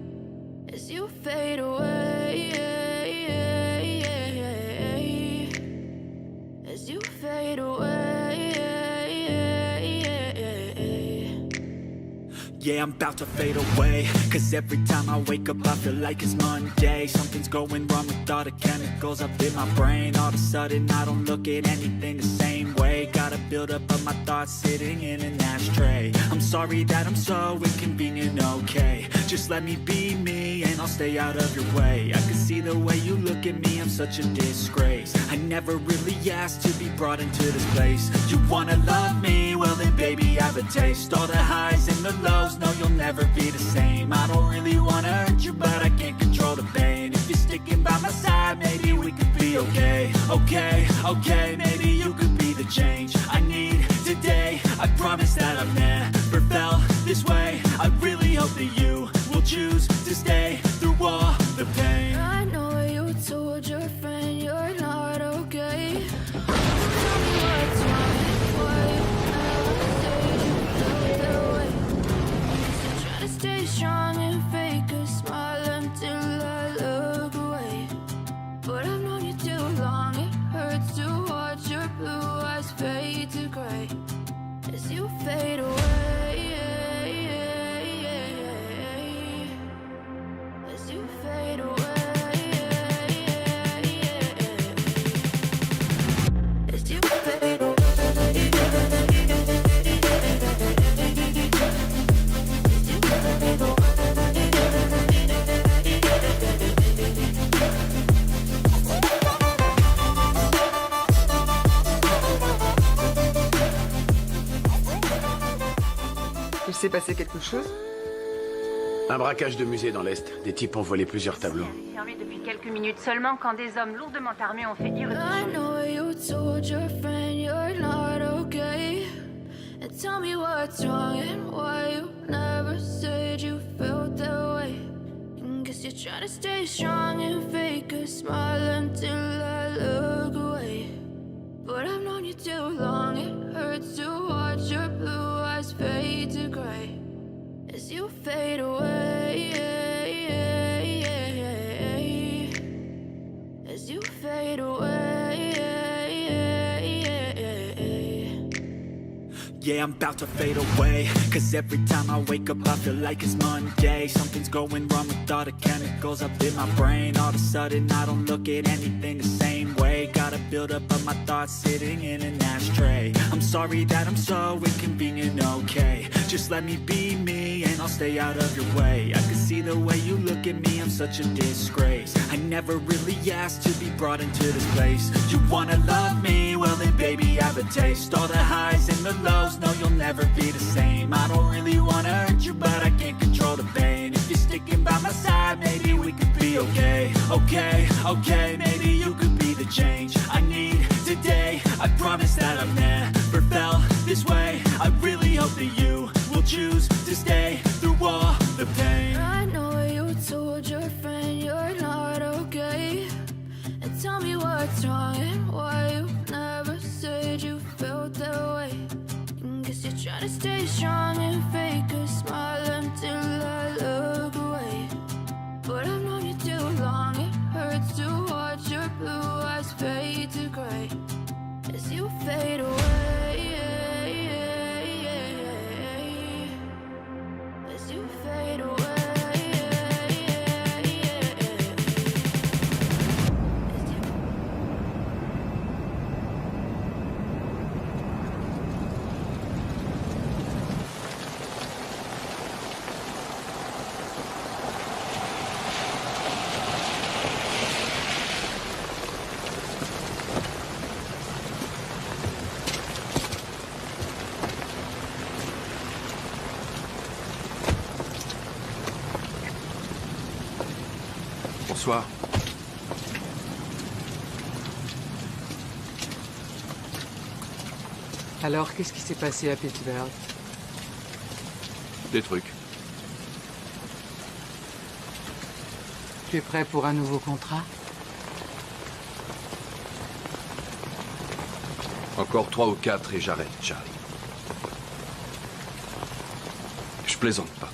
[SPEAKER 4] as you fade away.
[SPEAKER 19] Yeah, I'm about to fade away. Cause every time I wake up I feel like it's Monday. Something's going wrong with all the chemicals up in my brain. All of a sudden I don't look at anything the same way. Gotta build up of my thoughts sitting in an ashtray. I'm sorry that I'm so inconvenient, okay. Just let me be me and I'll stay out of your way. I can see the way you look at me, I'm such a disgrace. I never really asked to be brought into this place. You wanna love me? Well then baby I have a taste. All the highs and the lows, no you'll never be the same. I don't really wanna hurt you but I can't control the pain. If you're sticking by my side maybe we could be okay. Okay, maybe you could be the change I need today. I promise that I've never felt this way. I really hope that you will choose to stay through all the pain.
[SPEAKER 4] I know you told your friend you're not okay. Tell me what's wrong, why you never said you felt that way. So try to stay strong and fake a smile until I look away. But I've known you too long, it hurts to watch your blue eyes fade to gray as you fade away. As you fade away. As you fade away.
[SPEAKER 6] Il s'est passé quelque chose?
[SPEAKER 10] Un braquage de musée dans l'Est. Des types ont volé plusieurs tableaux.
[SPEAKER 16] Fermé depuis quelques minutes seulement quand des hommes lourdement armés ont fait irruption.
[SPEAKER 4] I know you told your friend you're not okay. And tell me what's wrong and why you never said you felt that way. And guess you're trying to stay strong and fake a smile until I look away. But I've known you too long, it hurts to watch your blue eyes fade to gray as you fade away. As you fade away.
[SPEAKER 19] Yeah, I'm about to fade away. Cause every time I wake up I feel like it's Monday. Something's going wrong with all the chemicals up in my brain. All of a sudden I don't look at anything the same way. Gotta build up of my thoughts sitting in an ashtray. I'm sorry that I'm so inconvenient, okay. Just let me be me and I'll stay out of your way. I can see the way you look at me, I'm such a disgrace. I never really asked to be brought into this place. You wanna love me? Well then baby I have a taste. All the highs and the lows, no you'll never be the same. I don't really wanna hurt you but I can't control the pain. If you're sticking by my side maybe we could be okay. Okay, maybe you could be the change I need today. I promise that I've never felt this way. I really hope that you will choose to stay through all the pain.
[SPEAKER 4] I know you told your friend you're not okay. And tell me what's wrong and why you never said you felt that way. And guess you're trying to stay strong and fake a smile until I look away. But I've known you too long, it hurts to watch your blue eyes fade to gray as you fade away. As you fade away.
[SPEAKER 1] Bonsoir.
[SPEAKER 18] Alors, qu'est-ce qui s'est passé à Pittsburgh?
[SPEAKER 1] Des trucs.
[SPEAKER 18] Tu es prêt pour un nouveau contrat?
[SPEAKER 1] Encore 3 ou 4 et j'arrête, Charlie. Je plaisante pas.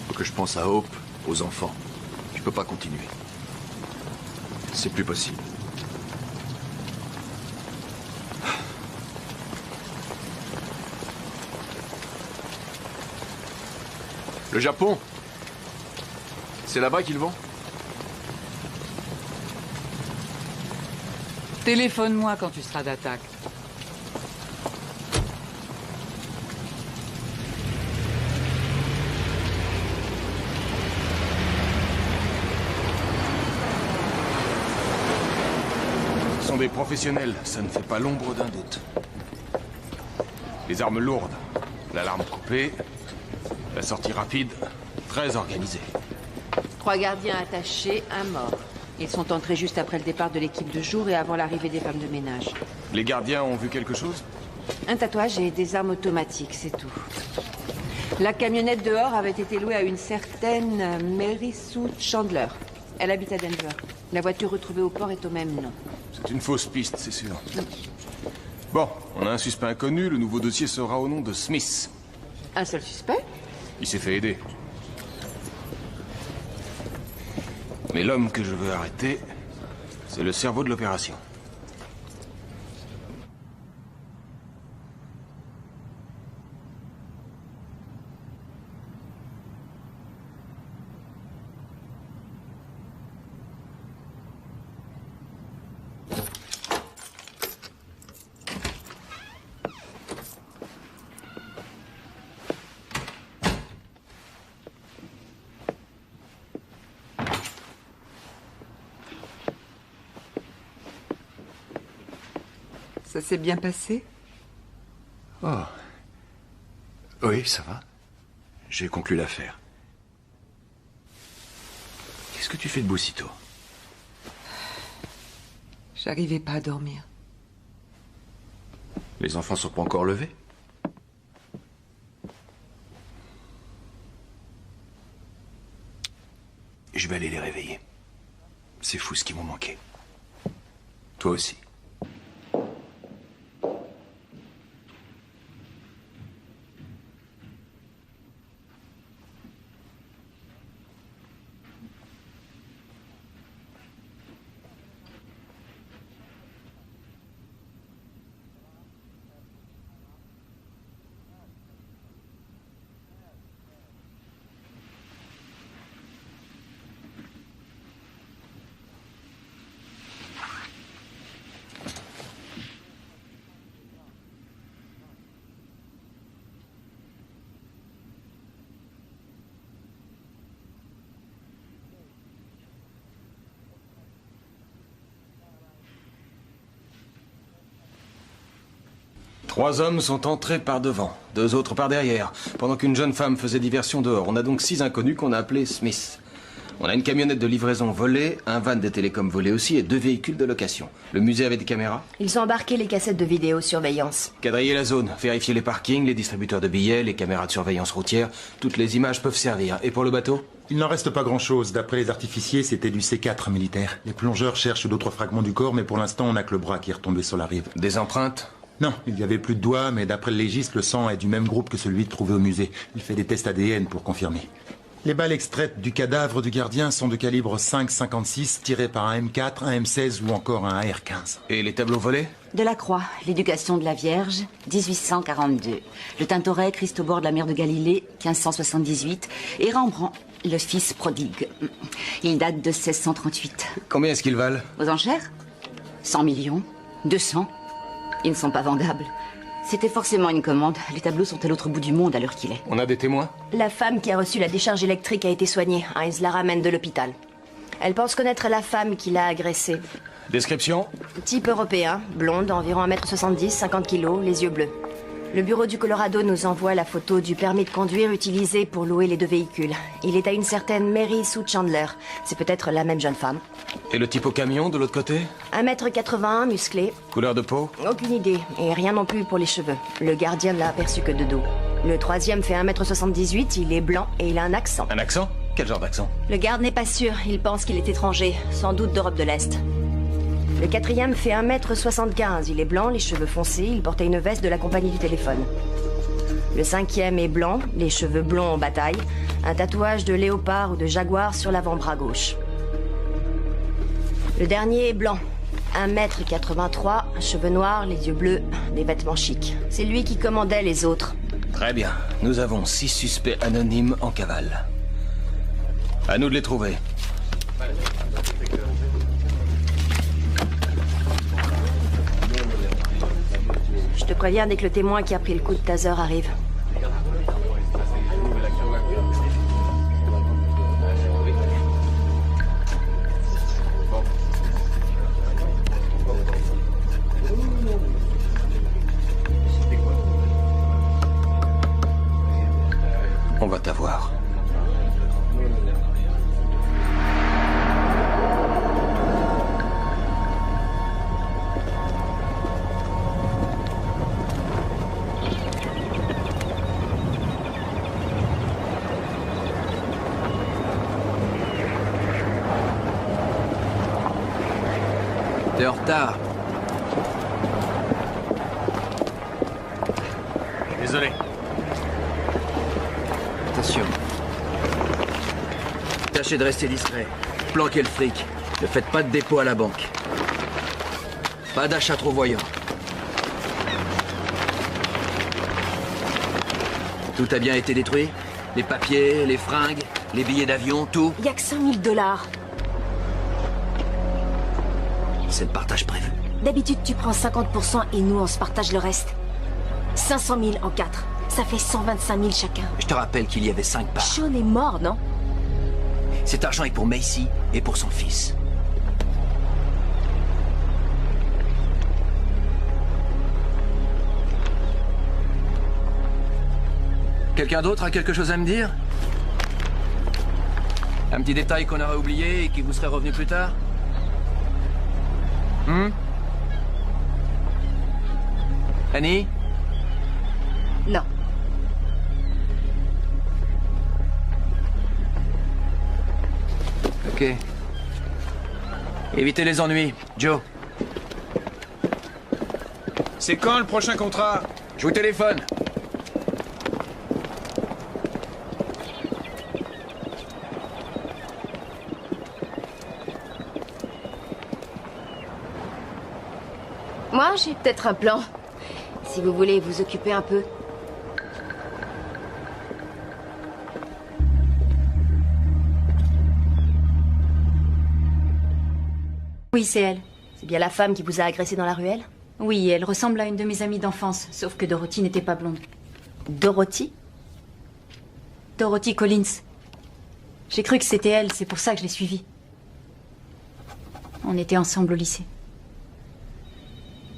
[SPEAKER 1] Faut que je pense à Hope, aux enfants. Je peux pas continuer. C'est plus possible. Le Japon? C'est là-bas qu'ils vont?
[SPEAKER 13] Téléphone-moi quand tu seras d'attaque.
[SPEAKER 20] Ce sont des professionnels, ça ne fait pas l'ombre d'un doute. Les armes lourdes, l'alarme coupée, la sortie rapide, très organisée.
[SPEAKER 8] 3 gardiens attachés, 1 mort. Ils sont entrés juste après le départ de l'équipe de jour et avant l'arrivée des femmes de ménage.
[SPEAKER 20] Les gardiens ont vu quelque chose?
[SPEAKER 8] Un tatouage et des armes automatiques, c'est tout. La camionnette dehors avait été louée à une certaine Mary Sue Chandler. Elle habite à Denver. La voiture retrouvée au port est au même nom.
[SPEAKER 20] C'est une fausse piste, c'est sûr. Bon, on a un suspect inconnu, le nouveau dossier sera au nom de Smith.
[SPEAKER 8] Un seul suspect?
[SPEAKER 20] Il s'est fait aider. Mais l'homme que je veux arrêter, c'est le cerveau de l'opération.
[SPEAKER 6] Ça s'est bien passé?
[SPEAKER 1] Oh. Oui, ça va. J'ai conclu l'affaire. Qu'est-ce que tu fais debout si tôt?
[SPEAKER 6] J'arrivais pas à dormir.
[SPEAKER 1] Les enfants sont pas encore levés? Je vais aller les réveiller. C'est fou ce qui m'ont manqué. Toi aussi.
[SPEAKER 20] Trois hommes sont entrés par devant, 2 autres par derrière, pendant qu'une jeune femme faisait diversion dehors. On a donc 6 inconnus qu'on a appelés Smith. On a une camionnette de livraison volée, un van des télécoms volé aussi et 2 véhicules de location. Le musée avait des caméras?
[SPEAKER 14] Ils ont embarqué les cassettes de vidéosurveillance.
[SPEAKER 20] Quadriller la zone, vérifier les parkings, les distributeurs de billets, les caméras de surveillance routière. Toutes les images peuvent servir. Et pour le bateau?
[SPEAKER 21] Il n'en reste pas grand-chose. D'après les artificiers, c'était du C4 militaire. Les plongeurs cherchent d'autres fragments du corps, mais pour l'instant, on n'a que le bras qui est retombé sur la rive.
[SPEAKER 20] Des empreintes?
[SPEAKER 21] Non, il n'y avait plus de doigts, mais d'après le légiste, le sang est du même groupe que celui trouvé au musée. Il fait des tests ADN pour confirmer. Les balles extraites du cadavre du gardien sont de calibre 5,56, tirées par un M4, un M16 ou encore un AR-15.
[SPEAKER 20] Et les tableaux volés?
[SPEAKER 22] Delacroix, l'éducation de la Vierge, 1842. Le Tintoret, Christ au bord de la mer de Galilée, 1578. Et Rembrandt, le fils prodigue. Il date de 1638.
[SPEAKER 20] Combien est-ce qu'ils valent?
[SPEAKER 22] Aux enchères? 100 millions, 200. Ils ne sont pas vendables. C'était forcément une commande. Les tableaux sont à l'autre bout du monde à l'heure qu'il est.
[SPEAKER 20] On a des témoins?
[SPEAKER 14] La femme qui a reçu la décharge électrique a été soignée. Heinz la ramène de l'hôpital. Elle pense connaître la femme qui l'a agressée.
[SPEAKER 20] Description?
[SPEAKER 14] Type européen, blonde, environ 1m70, 50 kg, les yeux bleus. Le bureau du Colorado nous envoie la photo du permis de conduire utilisé pour louer les 2 véhicules. Il est à une certaine Mary Sue Chandler. C'est peut-être la même jeune femme.
[SPEAKER 20] Et le type au camion, de l'autre côté?
[SPEAKER 14] 1m81, musclé.
[SPEAKER 20] Couleur de peau?
[SPEAKER 14] Aucune idée. Et rien non plus pour les cheveux. Le gardien ne l'a aperçu que de dos. Le 3e fait 1m78, il est blanc et il a un accent.
[SPEAKER 20] Un accent? Quel genre d'accent?
[SPEAKER 14] Le garde n'est pas sûr. Il pense qu'il est étranger. Sans doute d'Europe de l'Est. Le 4e fait 1m75. Il est blanc, les cheveux foncés. Il portait une veste de la compagnie du téléphone. Le 5e est blanc, les cheveux blonds en bataille. Un tatouage de léopard ou de jaguar sur l'avant-bras gauche. Le dernier est blanc. 1m83, cheveux noirs, les yeux bleus, des vêtements chics. C'est lui qui commandait les autres.
[SPEAKER 20] Très bien. Nous avons 6 suspects anonymes en cavale. À nous de les trouver.
[SPEAKER 14] Je te préviens dès que le témoin qui a pris le coup de taser arrive.
[SPEAKER 20] On va t'avoir.
[SPEAKER 1] T'es en retard.
[SPEAKER 12] Désolé.
[SPEAKER 1] Attention. Tâchez de rester discret. Planquez le fric. Ne faites pas de dépôt à la banque. Pas d'achat trop voyant. Tout a bien été détruit? Les papiers, les fringues, les billets d'avion, tout?
[SPEAKER 14] Y a que 100 000 $.
[SPEAKER 1] C'est le partage prévu.
[SPEAKER 14] D'habitude, tu prends 50% et nous, on se partage le reste. 500 000 en 4. Ça fait 125 000 chacun.
[SPEAKER 1] Je te rappelle qu'il y avait 5 parts.
[SPEAKER 14] Sean est mort, non?
[SPEAKER 1] Cet argent est pour Macy et pour son fils. Quelqu'un d'autre a quelque chose à me dire? Un petit détail qu'on aurait oublié et qui vous serait revenu plus tard? Annie?
[SPEAKER 14] Non.
[SPEAKER 1] Ok. Évitez les ennuis. Joe.
[SPEAKER 2] C'est quand le prochain contrat?
[SPEAKER 1] Je vous téléphone.
[SPEAKER 14] Moi, j'ai peut-être un plan. Si vous voulez vous occuper un peu.
[SPEAKER 22] Oui, c'est elle.
[SPEAKER 14] C'est bien la femme qui vous a agressé dans la ruelle?
[SPEAKER 22] Oui, elle ressemble à une de mes amies d'enfance, sauf que Dorothy n'était pas blonde.
[SPEAKER 14] Dorothy?
[SPEAKER 22] Dorothy Collins. J'ai cru que c'était elle, c'est pour ça que je l'ai suivie. On était ensemble au lycée.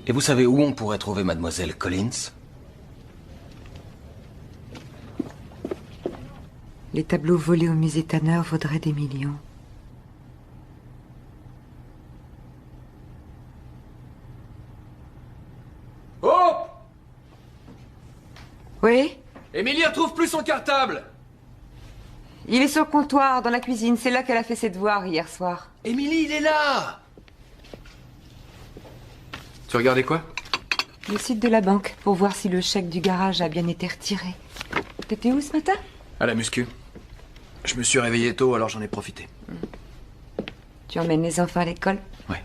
[SPEAKER 20] Et vous savez où on pourrait trouver Mademoiselle Collins?
[SPEAKER 6] Les tableaux volés au musée Tanner vaudraient des millions.
[SPEAKER 1] Oh!
[SPEAKER 6] Oui?
[SPEAKER 1] Emilie retrouve plus son cartable!
[SPEAKER 6] Il est sur le comptoir, dans la cuisine. C'est là qu'elle a fait ses devoirs hier soir.
[SPEAKER 1] Emilie, il est là! Tu regardais quoi?
[SPEAKER 6] Le site de la banque, pour voir si le chèque du garage a bien été retiré. T'étais où ce matin?
[SPEAKER 1] À la muscu. Je me suis réveillé tôt, alors j'en ai profité.
[SPEAKER 6] Tu emmènes les enfants à l'école?
[SPEAKER 1] Ouais.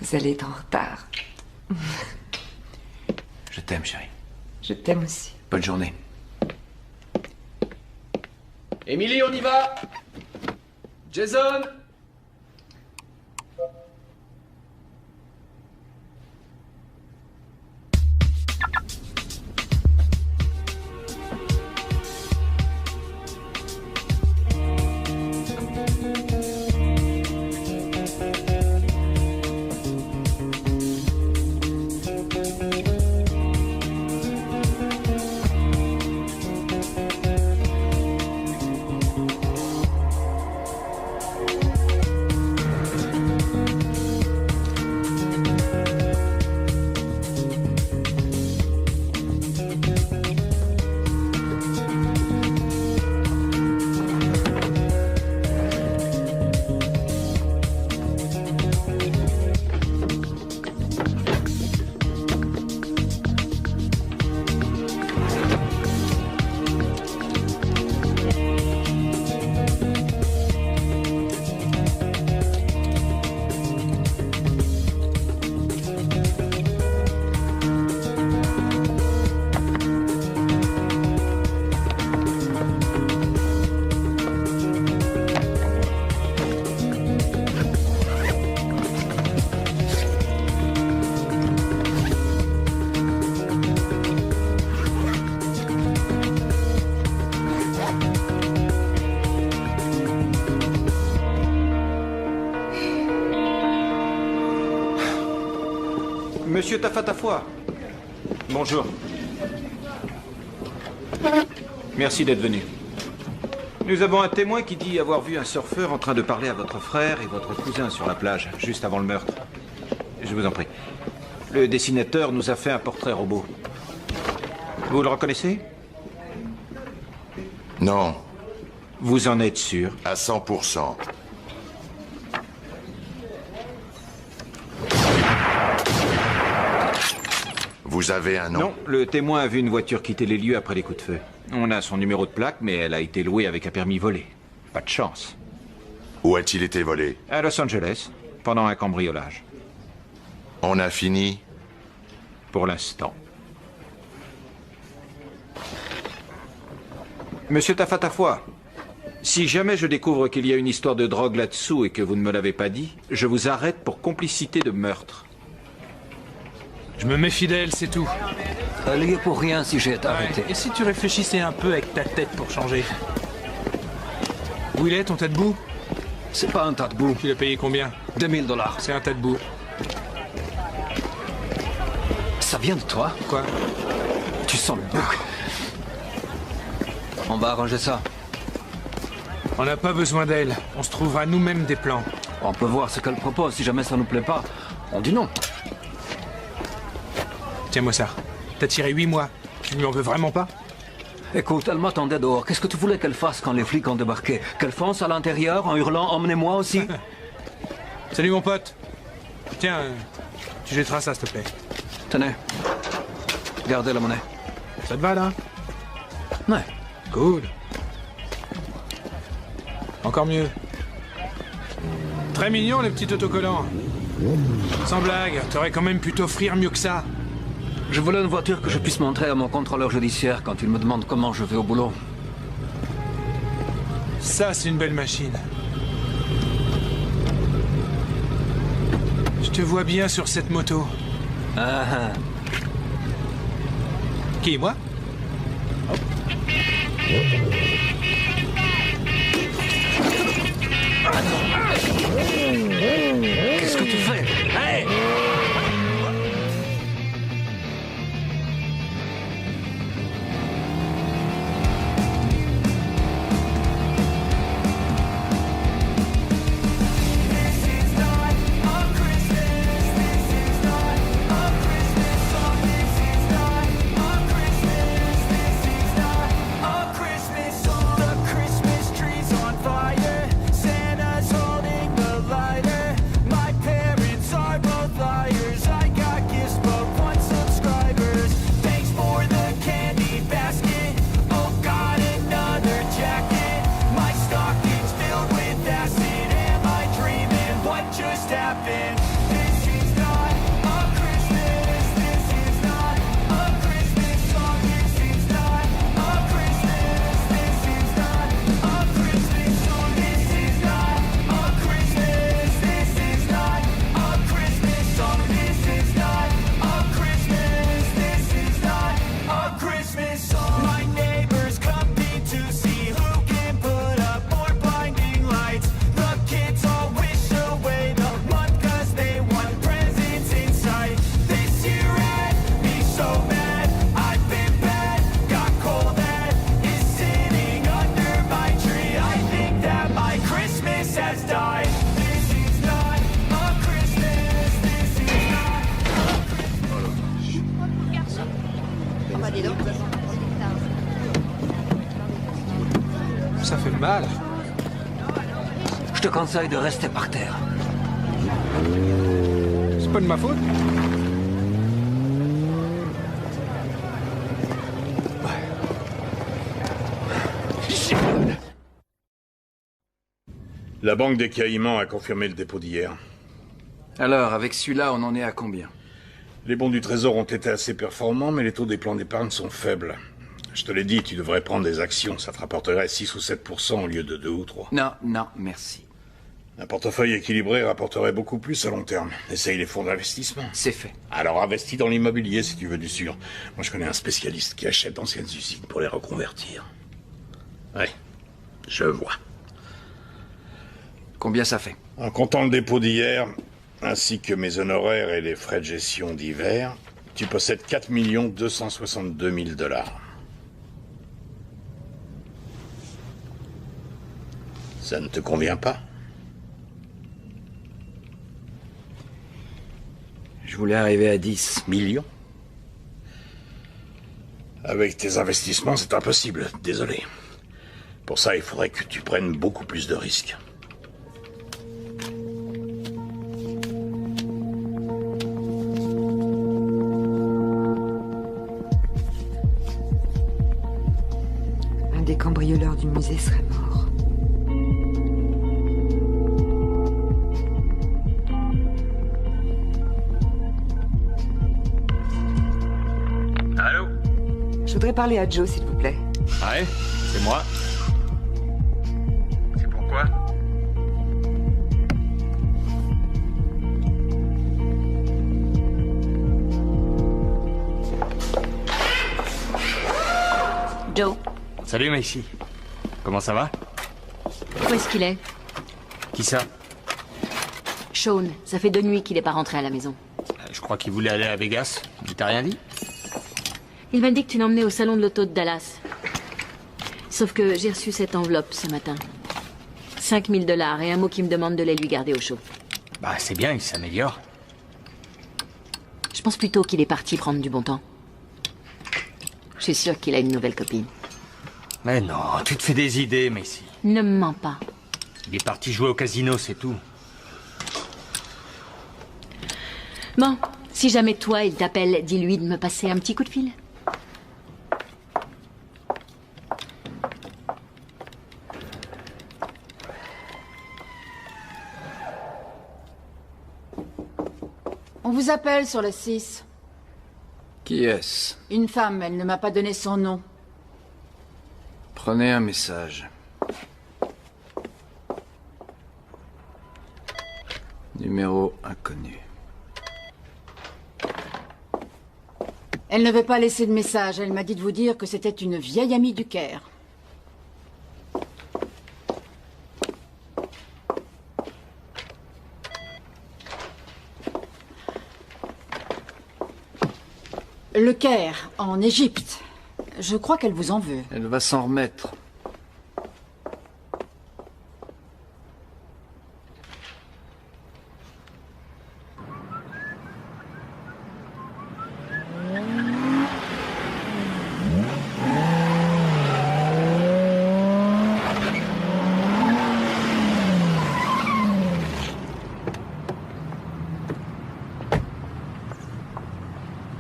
[SPEAKER 6] Vous allez être en retard.
[SPEAKER 1] Je t'aime, chérie.
[SPEAKER 6] Je t'aime aussi.
[SPEAKER 1] Bonne journée. Émilie, on y va! Jason!
[SPEAKER 20] Monsieur Tafatafoy. Bonjour. Merci d'être venu. Nous avons un témoin qui dit avoir vu un surfeur en train de parler à votre frère et votre cousin sur la plage, juste avant le meurtre. Je vous en prie. Le dessinateur nous a fait un portrait robot. Vous le reconnaissez?
[SPEAKER 3] Non.
[SPEAKER 20] Vous en êtes sûr?
[SPEAKER 3] À 100%. Vous avez un nom?
[SPEAKER 20] Non, le témoin a vu une voiture quitter les lieux après les coups de feu. On a son numéro de plaque, mais elle a été louée avec un permis volé. Pas de chance.
[SPEAKER 3] Où a-t-il été volé?
[SPEAKER 20] À Los Angeles, pendant un cambriolage.
[SPEAKER 3] On a fini?
[SPEAKER 20] Pour l'instant. Monsieur Tafatafoy, si jamais je découvre qu'il y a une histoire de drogue là-dessous et que vous ne me l'avez pas dit, je vous arrête pour complicité de meurtre.
[SPEAKER 2] Je me méfie d'elle, c'est tout.
[SPEAKER 11] Elle y est pour rien si j'ai été arrêté.
[SPEAKER 2] Et si tu réfléchissais un peu avec ta tête pour changer? Où il est, ton tas de boue?
[SPEAKER 11] C'est pas un tas de boue.
[SPEAKER 2] Tu l'as payé combien?
[SPEAKER 11] 2000 $.
[SPEAKER 2] C'est un tas de boue.
[SPEAKER 11] Ça vient de toi?
[SPEAKER 2] Quoi?
[SPEAKER 11] Tu sens le bouc. On va arranger ça.
[SPEAKER 2] On n'a pas besoin d'elle. On se trouvera nous-mêmes des plans.
[SPEAKER 11] On peut voir ce qu'elle propose. Si jamais ça nous plaît pas, on dit non.
[SPEAKER 2] Tiens-moi ça. T'as tiré 8 mois. Tu lui en veux vraiment pas?
[SPEAKER 11] Écoute, elle m'attendait dehors. Qu'est-ce que tu voulais qu'elle fasse quand les flics ont débarqué? Qu'elle fonce à l'intérieur en hurlant « Emmenez-moi aussi »
[SPEAKER 2] Salut mon pote. Tiens, tu jetteras ça, s'il te plaît.
[SPEAKER 11] Tenez. Gardez la monnaie.
[SPEAKER 2] Ça te va, là?
[SPEAKER 11] Ouais.
[SPEAKER 2] Cool. Encore mieux. Très mignon, les petits autocollants. Sans blague, t'aurais quand même pu t'offrir mieux que ça.
[SPEAKER 11] Je voulais une voiture que je puisse montrer à mon contrôleur judiciaire quand il me demande comment je vais au boulot.
[SPEAKER 2] Ça, c'est une belle machine. Je te vois bien sur cette moto.
[SPEAKER 11] Ah ah.
[SPEAKER 2] Qui, moi?
[SPEAKER 11] Qu'est-ce que tu fais? Hey!
[SPEAKER 2] Ça fait mal.
[SPEAKER 11] Je te conseille de rester par terre.
[SPEAKER 2] C'est pas de ma faute.
[SPEAKER 12] La Banque des Caïmans a confirmé le dépôt d'hier.
[SPEAKER 1] Alors, avec celui-là, on en est à combien?
[SPEAKER 12] Les bons du Trésor ont été assez performants, mais les taux des plans d'épargne sont faibles. Je te l'ai dit, tu devrais prendre des actions. Ça te rapporterait 6 ou 7% au lieu de 2 ou 3.
[SPEAKER 1] Non, non, merci.
[SPEAKER 12] Un portefeuille équilibré rapporterait beaucoup plus à long terme. Essaye les fonds d'investissement.
[SPEAKER 1] C'est fait.
[SPEAKER 12] Alors investis dans l'immobilier si tu veux du sûr. Moi je connais un spécialiste qui achète d'anciennes usines pour les reconvertir. Ouais, je vois.
[SPEAKER 1] Combien ça fait?
[SPEAKER 12] En comptant le dépôt d'hier, ainsi que mes honoraires et les frais de gestion divers, tu possèdes 4 262 000 $. Ça ne te convient pas?
[SPEAKER 1] Je voulais arriver à 10 millions.
[SPEAKER 12] Avec tes investissements, c'est impossible. Désolé. Pour ça, il faudrait que tu prennes beaucoup plus de risques.
[SPEAKER 6] Un des cambrioleurs du musée serait mort.
[SPEAKER 5] Allô?
[SPEAKER 6] Je voudrais parler à Joe, s'il vous plaît.
[SPEAKER 5] Ouais, c'est moi. C'est pourquoi?
[SPEAKER 22] Joe,
[SPEAKER 5] Salut Macy. Comment ça va?
[SPEAKER 22] où est-ce qu'il est?
[SPEAKER 5] Qui ça?
[SPEAKER 22] Sean, ça fait 2 nuits qu'il n'est pas rentré à la maison.
[SPEAKER 5] Je crois qu'il voulait aller à Vegas. Il t'a rien dit?
[SPEAKER 22] Il m'a dit que tu l'emmenais au salon de l'auto de Dallas. Sauf que j'ai reçu cette enveloppe ce matin. 5 000 $ et un mot qui me demande de les lui garder au chaud.
[SPEAKER 5] Bah c'est bien, il s'améliore.
[SPEAKER 22] Je pense plutôt qu'il est parti prendre du bon temps. Je suis sûre qu'il a une nouvelle copine.
[SPEAKER 5] Mais non, tu te fais des idées, Macy.
[SPEAKER 22] Ne me mens pas.
[SPEAKER 5] Il est parti jouer au casino, c'est tout.
[SPEAKER 22] Bon, si jamais toi, il t'appelle, dis-lui de me passer un petit coup de fil.
[SPEAKER 13] On vous appelle sur le 6.
[SPEAKER 1] Qui est-ce?
[SPEAKER 13] Une femme, elle ne m'a pas donné son nom.
[SPEAKER 1] Prenez un message. Numéro inconnu.
[SPEAKER 13] Elle ne veut pas laisser de message. Elle m'a dit de vous dire que c'était une vieille amie du Caire. Le Caire, en Égypte. Je crois qu'elle vous en veut.
[SPEAKER 1] Elle va s'en remettre.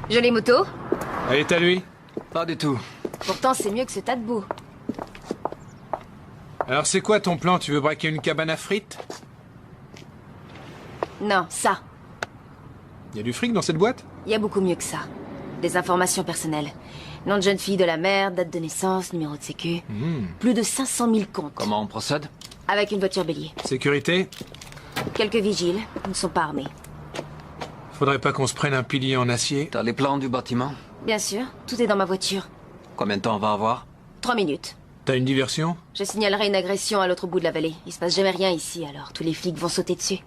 [SPEAKER 14] Jolie moto.
[SPEAKER 2] Elle est à lui?
[SPEAKER 1] Pas du tout.
[SPEAKER 14] Pourtant, c'est mieux que ce tas de boue.
[SPEAKER 2] Alors c'est quoi ton plan? Tu veux braquer une cabane à frites?
[SPEAKER 14] Non, ça.
[SPEAKER 2] Y a du fric dans cette boîte?
[SPEAKER 14] Il y a beaucoup mieux que ça. Des informations personnelles. Nom de jeune fille de la mère, date de naissance, numéro de sécu. Plus de 500 000 comptes.
[SPEAKER 1] Comment on procède?
[SPEAKER 14] Avec une voiture bélier.
[SPEAKER 2] Sécurité?
[SPEAKER 14] Quelques vigiles. Ils ne sont pas armés.
[SPEAKER 2] Faudrait pas qu'on se prenne un pilier en acier.
[SPEAKER 1] T'as les plans du bâtiment?
[SPEAKER 14] Bien sûr. Tout est dans ma voiture.
[SPEAKER 1] Combien de temps on va avoir?
[SPEAKER 14] 3 minutes.
[SPEAKER 2] T'as une diversion?
[SPEAKER 14] Je signalerai une agression à l'autre bout de la vallée. Il se passe jamais rien ici, alors tous les flics vont sauter dessus.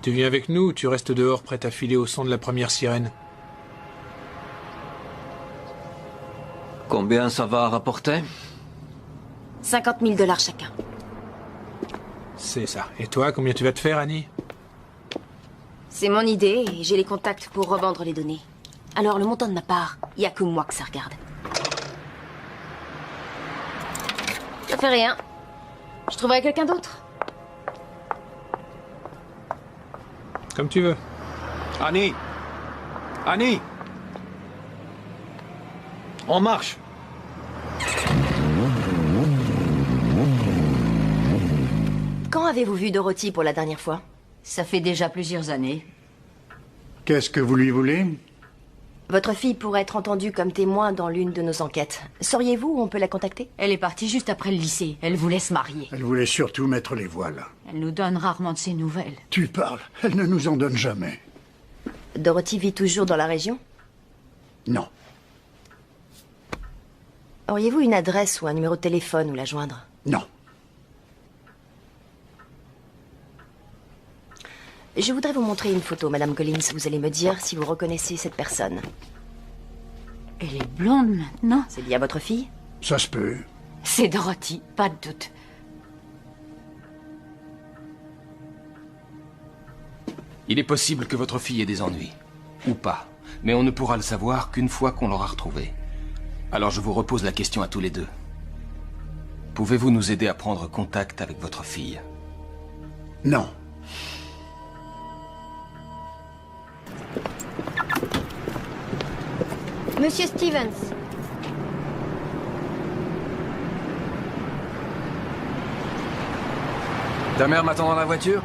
[SPEAKER 2] Tu viens avec nous ou tu restes dehors prête à filer au son de la première sirène?
[SPEAKER 1] Combien ça va rapporter?
[SPEAKER 14] 50 000 $ chacun.
[SPEAKER 2] C'est ça. Et toi, combien tu vas te faire, Annie?
[SPEAKER 14] C'est mon idée et j'ai les contacts pour revendre les données. Alors le montant de ma part, il y a que moi que ça regarde. Ça fait rien. Je trouverai quelqu'un d'autre.
[SPEAKER 2] Comme tu veux.
[SPEAKER 1] Annie! Annie! On marche!
[SPEAKER 14] Quand avez-vous vu Dorothy pour la dernière fois?
[SPEAKER 22] Ça fait déjà plusieurs années.
[SPEAKER 15] Qu'est-ce que vous lui voulez?
[SPEAKER 14] Votre fille pourrait être entendue comme témoin dans l'une de nos enquêtes. Sauriez-vous où on peut la contacter?
[SPEAKER 22] Elle est partie juste après le lycée. Elle voulait se marier.
[SPEAKER 15] Elle voulait surtout mettre les voiles.
[SPEAKER 22] Elle nous donne rarement de ses nouvelles.
[SPEAKER 15] Tu parles. Elle ne nous en donne jamais.
[SPEAKER 14] Dorothy vit toujours dans la région?
[SPEAKER 15] Non.
[SPEAKER 14] Auriez-vous une adresse ou un numéro de téléphone où la joindre?
[SPEAKER 15] Non.
[SPEAKER 14] Je voudrais vous montrer une photo, Madame Collins. Vous allez me dire si vous reconnaissez cette personne.
[SPEAKER 13] Elle est blonde maintenant.
[SPEAKER 14] C'est bien votre fille?
[SPEAKER 15] Ça se peut.
[SPEAKER 13] C'est Dorothy, pas de doute.
[SPEAKER 20] Il est possible que votre fille ait des ennuis. Ou pas. Mais on ne pourra le savoir qu'une fois qu'on l'aura retrouvée. Alors je vous repose la question à tous les deux. Pouvez-vous nous aider à prendre contact avec votre fille?
[SPEAKER 15] Non.
[SPEAKER 7] Monsieur Stevens.
[SPEAKER 1] Ta mère m'attend dans la voiture?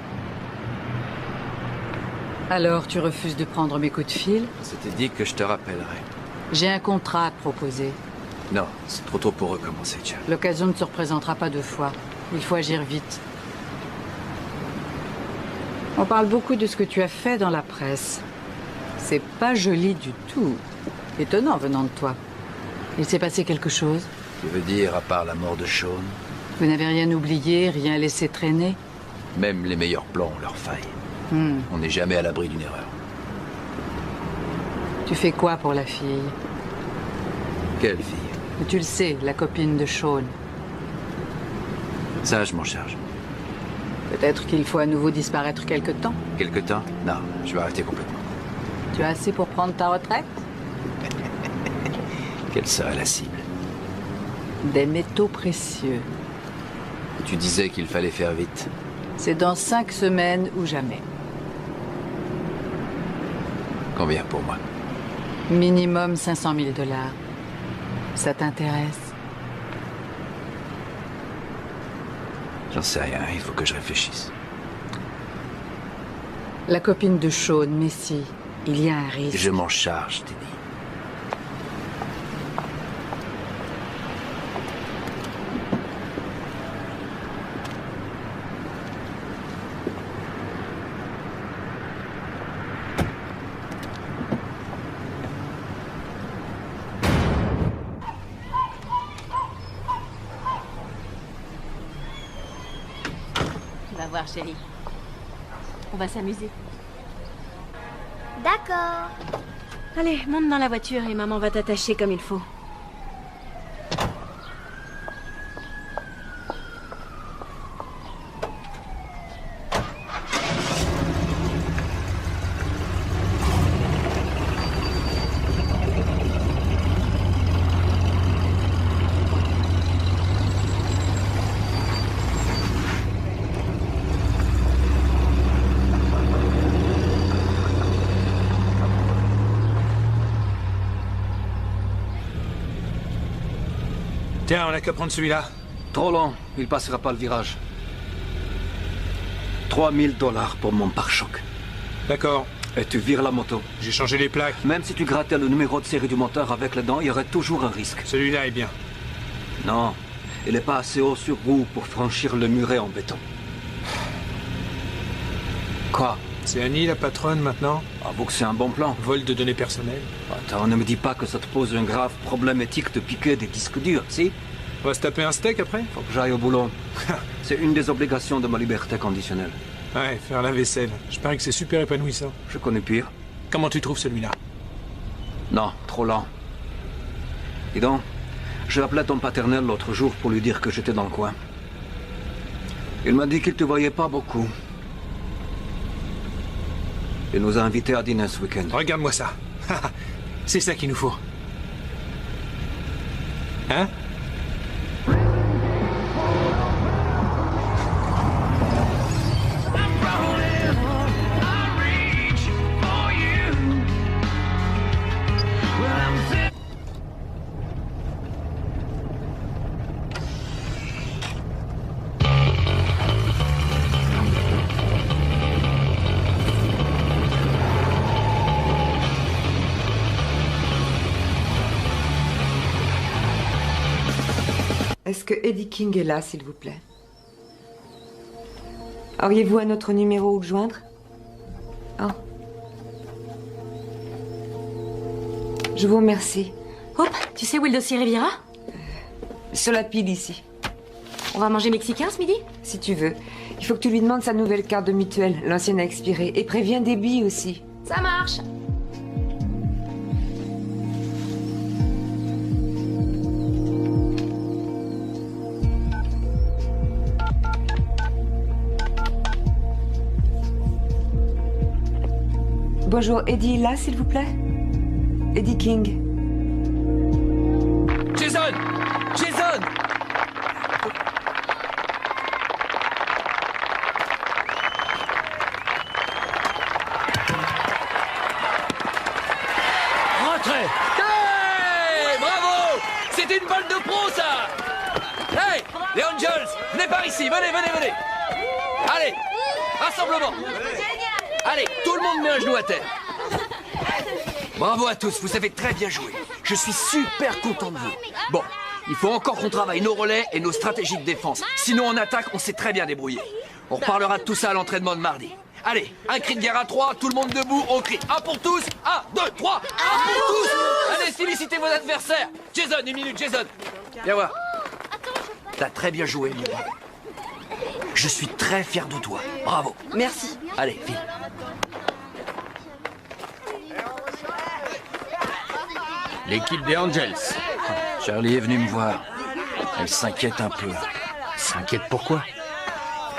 [SPEAKER 13] Alors, tu refuses de prendre mes coups de fil?
[SPEAKER 1] C'était dit que je te rappellerai.
[SPEAKER 13] J'ai un contrat à te proposer.
[SPEAKER 1] Non, c'est trop tôt pour recommencer, Jack.
[SPEAKER 13] L'occasion ne se représentera pas deux fois. Il faut agir vite. On parle beaucoup de ce que tu as fait dans la presse. C'est pas joli du tout. Étonnant venant de toi. Il s'est passé quelque chose?
[SPEAKER 1] Tu veux dire, à part la mort de Sean?
[SPEAKER 13] Vous n'avez rien oublié, rien laissé traîner?
[SPEAKER 1] Même les meilleurs plans ont leurs failles. On n'est jamais à l'abri d'une erreur.
[SPEAKER 13] Tu fais quoi pour la fille?
[SPEAKER 1] Quelle fille?
[SPEAKER 13] Tu le sais, la copine de Sean.
[SPEAKER 1] Ça, je m'en charge.
[SPEAKER 13] Peut-être qu'il faut à nouveau disparaître quelque temps.
[SPEAKER 1] Quelque temps? Non, je vais arrêter complètement.
[SPEAKER 13] Tu as assez pour prendre ta retraite?
[SPEAKER 1] Quelle serait la cible?
[SPEAKER 13] Des métaux précieux.
[SPEAKER 1] Tu disais qu'il fallait faire vite.
[SPEAKER 13] C'est dans 5 semaines ou jamais.
[SPEAKER 1] Combien pour moi?
[SPEAKER 13] Minimum 500 000 $. Ça t'intéresse?
[SPEAKER 1] J'en sais rien, il faut que je réfléchisse.
[SPEAKER 13] La copine de Sean, Messi, il y a un risque.
[SPEAKER 1] Je m'en charge, Teddy.
[SPEAKER 7] Va voir, chérie. On va s'amuser. D'accord. Allez, monte dans la voiture et maman va t'attacher comme il faut.
[SPEAKER 2] Tiens, on n'a qu'à prendre celui-là.
[SPEAKER 11] Trop long, il passera pas le virage. 3 000 $ pour mon pare-choc.
[SPEAKER 2] D'accord.
[SPEAKER 11] Et tu vires la moto.
[SPEAKER 2] J'ai changé les plaques.
[SPEAKER 11] Même si tu grattais le numéro de série du moteur avec les dents, il y aurait toujours un risque.
[SPEAKER 2] Celui-là est bien.
[SPEAKER 11] Non, il n'est pas assez haut sur roue pour franchir le muret en béton. Quoi?
[SPEAKER 2] C'est Annie, la patronne, maintenant?
[SPEAKER 11] Avoue que c'est un bon plan.
[SPEAKER 2] Vol de données personnelles.
[SPEAKER 11] Attends, ne me dis pas que ça te pose un grave problème éthique de piquer des disques durs, si?
[SPEAKER 2] On va se taper un steak après?
[SPEAKER 11] Faut que j'aille au boulot. C'est une des obligations de ma liberté conditionnelle.
[SPEAKER 2] Ouais, faire la vaisselle. Je parie que c'est super épanouissant.
[SPEAKER 11] Je connais pire.
[SPEAKER 2] Comment tu trouves celui-là?
[SPEAKER 11] Non, trop lent. Dis donc, j'ai appelé ton paternel l'autre jour pour lui dire que j'étais dans le coin. Il m'a dit qu'il te voyait pas beaucoup. Il nous a invités à dîner ce week-end.
[SPEAKER 2] Regarde-moi ça. C'est ça qu'il nous faut. Hein?
[SPEAKER 6] Est-ce que Eddie King est là, s'il vous plaît? Auriez-vous un autre numéro où le joindre? Oh. Je vous remercie.
[SPEAKER 7] Hop, tu sais où est le dossier Riviera?
[SPEAKER 6] Sur la pile, ici.
[SPEAKER 7] On va manger mexicain ce midi?
[SPEAKER 6] Si tu veux. Il faut que tu lui demandes sa nouvelle carte de mutuelle. L'ancienne a expiré. Et préviens Debbie aussi.
[SPEAKER 8] Ça marche.
[SPEAKER 6] Bonjour, Eddie est là, s'il vous plaît? Eddie King.
[SPEAKER 1] Jason! Jason!
[SPEAKER 9] Rentrez!
[SPEAKER 1] Hey! Bravo! C'était une balle de pro, ça! Hey! Les Angels! Venez par ici! Venez! Allez! Rassemblement! Allez, tout le monde met un genou à terre. Bravo à tous, vous avez très bien joué. Je suis super content de vous. Bon, il faut encore qu'on travaille nos relais et nos stratégies de défense. Sinon, en attaque, on s'est très bien débrouillé. On reparlera de tout ça à l'entraînement de mardi. Allez, un cri de guerre à 3, tout le monde debout, on crie 1 pour tous, 1, 2, 3, 1 pour tous. Allez, félicitez vos adversaires. Jason, une minute, Jason. Viens voir. T'as très bien joué, mon bravo. Je suis très fier de toi. Bravo.
[SPEAKER 8] Merci.
[SPEAKER 1] Allez, file.
[SPEAKER 9] L'équipe des Angels.
[SPEAKER 1] Charlie est venue me voir. Elle s'inquiète un peu.
[SPEAKER 9] S'inquiète pourquoi?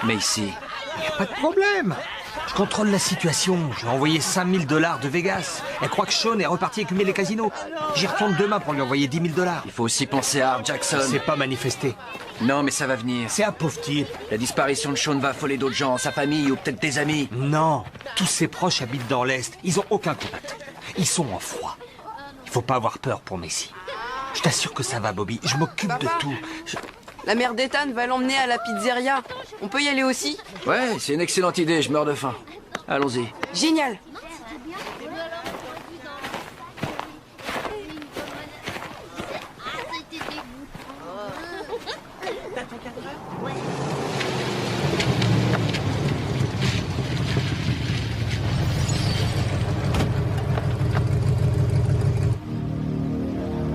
[SPEAKER 1] Mais ici...
[SPEAKER 9] Y a pas de problème. Je contrôle la situation. J'ai envoyé $5 000 de Vegas. Elle croit que Sean est reparti écumer les casinos. J'y retourne demain pour lui envoyer $10 000.
[SPEAKER 1] Il faut aussi penser à Art Jackson.
[SPEAKER 9] C'est pas manifesté.
[SPEAKER 1] Non, mais ça va venir.
[SPEAKER 9] C'est un pauvre type.
[SPEAKER 1] La disparition de Sean va affoler d'autres gens, sa famille ou peut-être tes amis.
[SPEAKER 9] Non. Tous ses proches habitent dans l'Est. Ils ont aucun contact. Ils sont en froid. Il faut pas avoir peur pour Messi. Je t'assure que ça va, Bobby. Je m'occupe de tout.
[SPEAKER 8] La mère d'Ethan va l'emmener à la pizzeria. On peut y aller aussi?
[SPEAKER 1] Ouais, c'est une excellente idée, je meurs de faim. Allons-y.
[SPEAKER 8] Génial.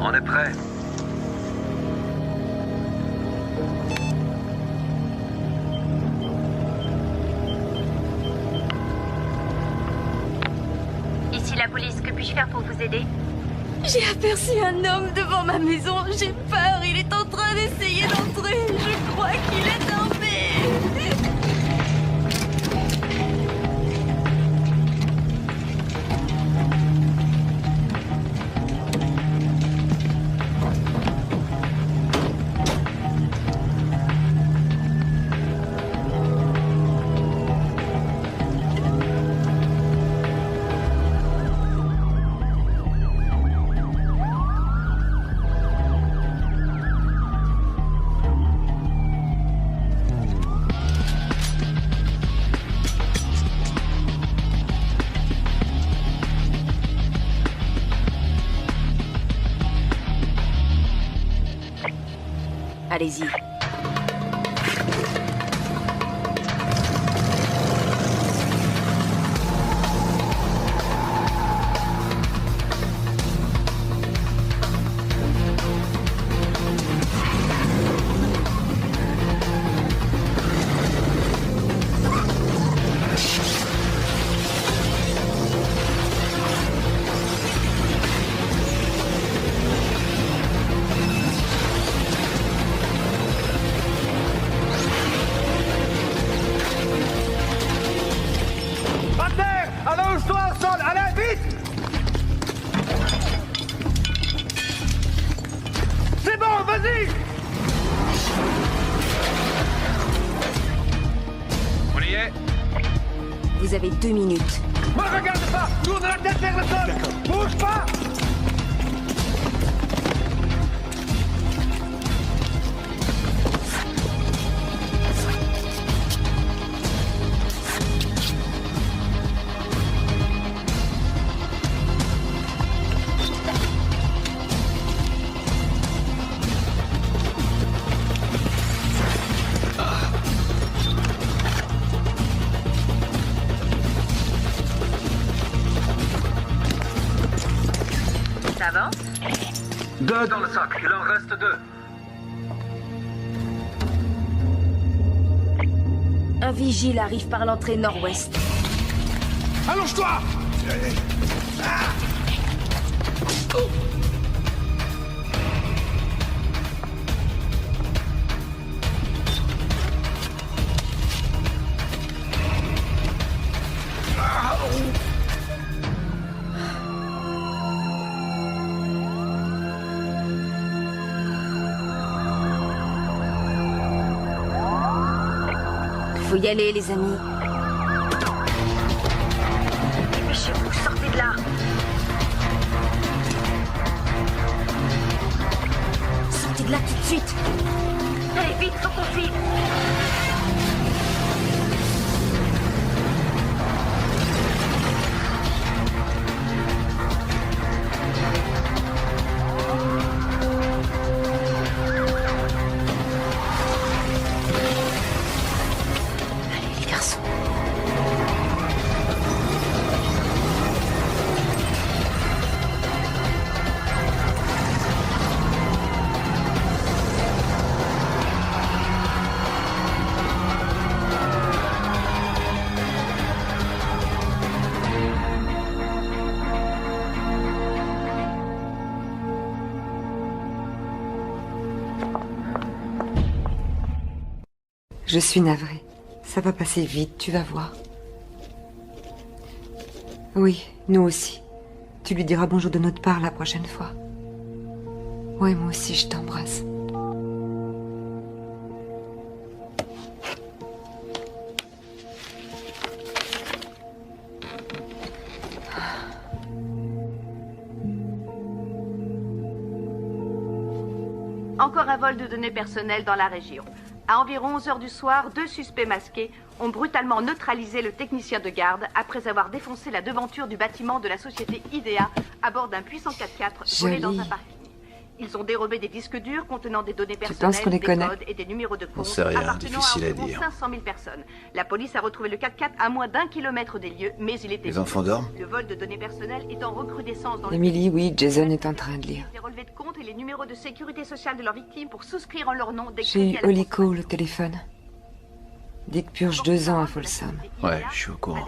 [SPEAKER 11] On est prêt.
[SPEAKER 16] Ici la police, que puis-je faire pour vous aider?
[SPEAKER 4] J'ai aperçu un homme devant ma maison. J'ai peur. Il est en train d'essayer d'entrer. Je crois qu'il est armé.
[SPEAKER 14] Allez-y. Vous avez 2 minutes.
[SPEAKER 9] Me regarde pas! Tourne la tête vers le sol! Bouge pas!
[SPEAKER 16] Ça avance?
[SPEAKER 11] 2 dans le sac, il en reste 2.
[SPEAKER 14] Un vigile arrive par l'entrée nord-ouest.
[SPEAKER 2] Allonge-toi!
[SPEAKER 14] Faut y aller, les amis. Dépêchez-vous, sortez de là. Sortez de là tout de suite. Allez, vite, faut qu'on file.
[SPEAKER 6] Je suis navrée. Ça va passer vite, tu vas voir. Oui, nous aussi. Tu lui diras bonjour de notre part la prochaine fois. Oui, moi aussi, je t'embrasse.
[SPEAKER 16] Encore un vol de données personnelles dans la région. À environ 11 h du soir, 2 suspects masqués ont brutalement neutralisé le technicien de garde après avoir défoncé la devanture du bâtiment de la société IDEA à bord d'un puissant 4x4 volé dans un parking. Ils ont dérobé des disques durs contenant des données personnelles, des codes et des numéros de compte appartenant à environ 500 000 personnes. La police a retrouvé le 4x4 à moins d'1 kilomètre des lieux, mais il était...
[SPEAKER 21] Les enfants dorment?
[SPEAKER 16] Le vol de données personnelles est en recrudescence dans
[SPEAKER 6] Emily, oui, Jason est en train de lire.
[SPEAKER 16] les relevés de compte et les numéros de sécurité sociale de leurs victimes pour souscrire en leur nom des
[SPEAKER 6] J'ai
[SPEAKER 16] crédits
[SPEAKER 6] eu
[SPEAKER 16] à la
[SPEAKER 6] Olico au téléphone. Dick purge 2 ans à Folsom.
[SPEAKER 21] Ouais, je suis au courant.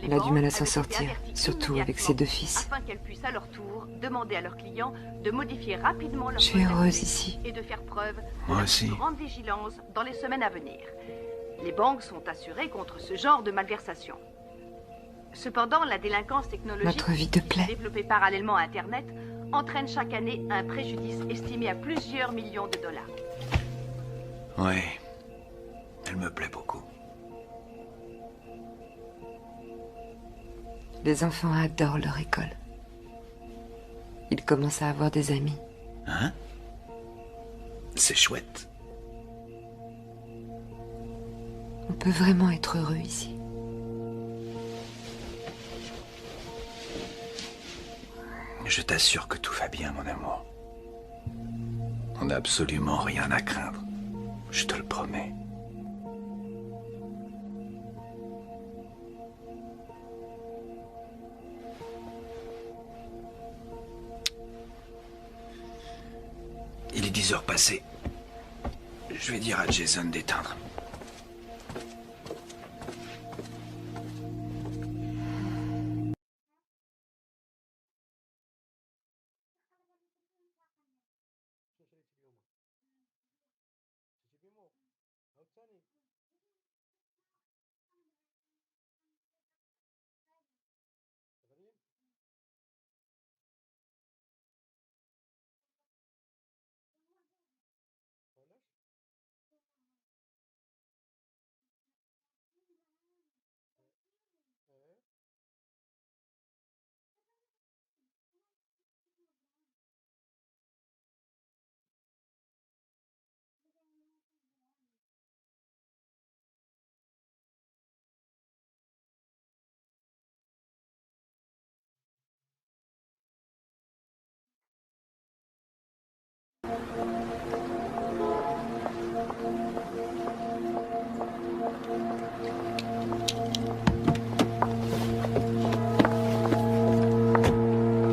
[SPEAKER 6] Elle a du mal à s'en sortir, surtout avec ses 2 fils.
[SPEAKER 16] afin qu'elles puissent à leur tour demander à leurs clients de modifier rapidement leur
[SPEAKER 6] Je suis heureuse ici.
[SPEAKER 16] et de faire preuve
[SPEAKER 21] Moi
[SPEAKER 16] de la
[SPEAKER 21] aussi.
[SPEAKER 16] plus grande vigilance dans les semaines à venir. Les banques sont assurées contre ce genre de malversation. Cependant, la délinquance technologique,
[SPEAKER 6] Notre vie te plaît?
[SPEAKER 16] développée parallèlement à Internet, entraîne chaque année un préjudice estimé à plusieurs millions de dollars.
[SPEAKER 1] Ouais. Elle me plaît beaucoup.
[SPEAKER 6] Les enfants adorent leur école. Ils commencent à avoir des amis.
[SPEAKER 21] Hein? C'est chouette.
[SPEAKER 6] On peut vraiment être heureux ici.
[SPEAKER 1] Je t'assure que tout va bien, mon amour. On n'a absolument rien à craindre. Je te le promets. Il est 10 h passées. Je vais dire à Jason d'éteindre.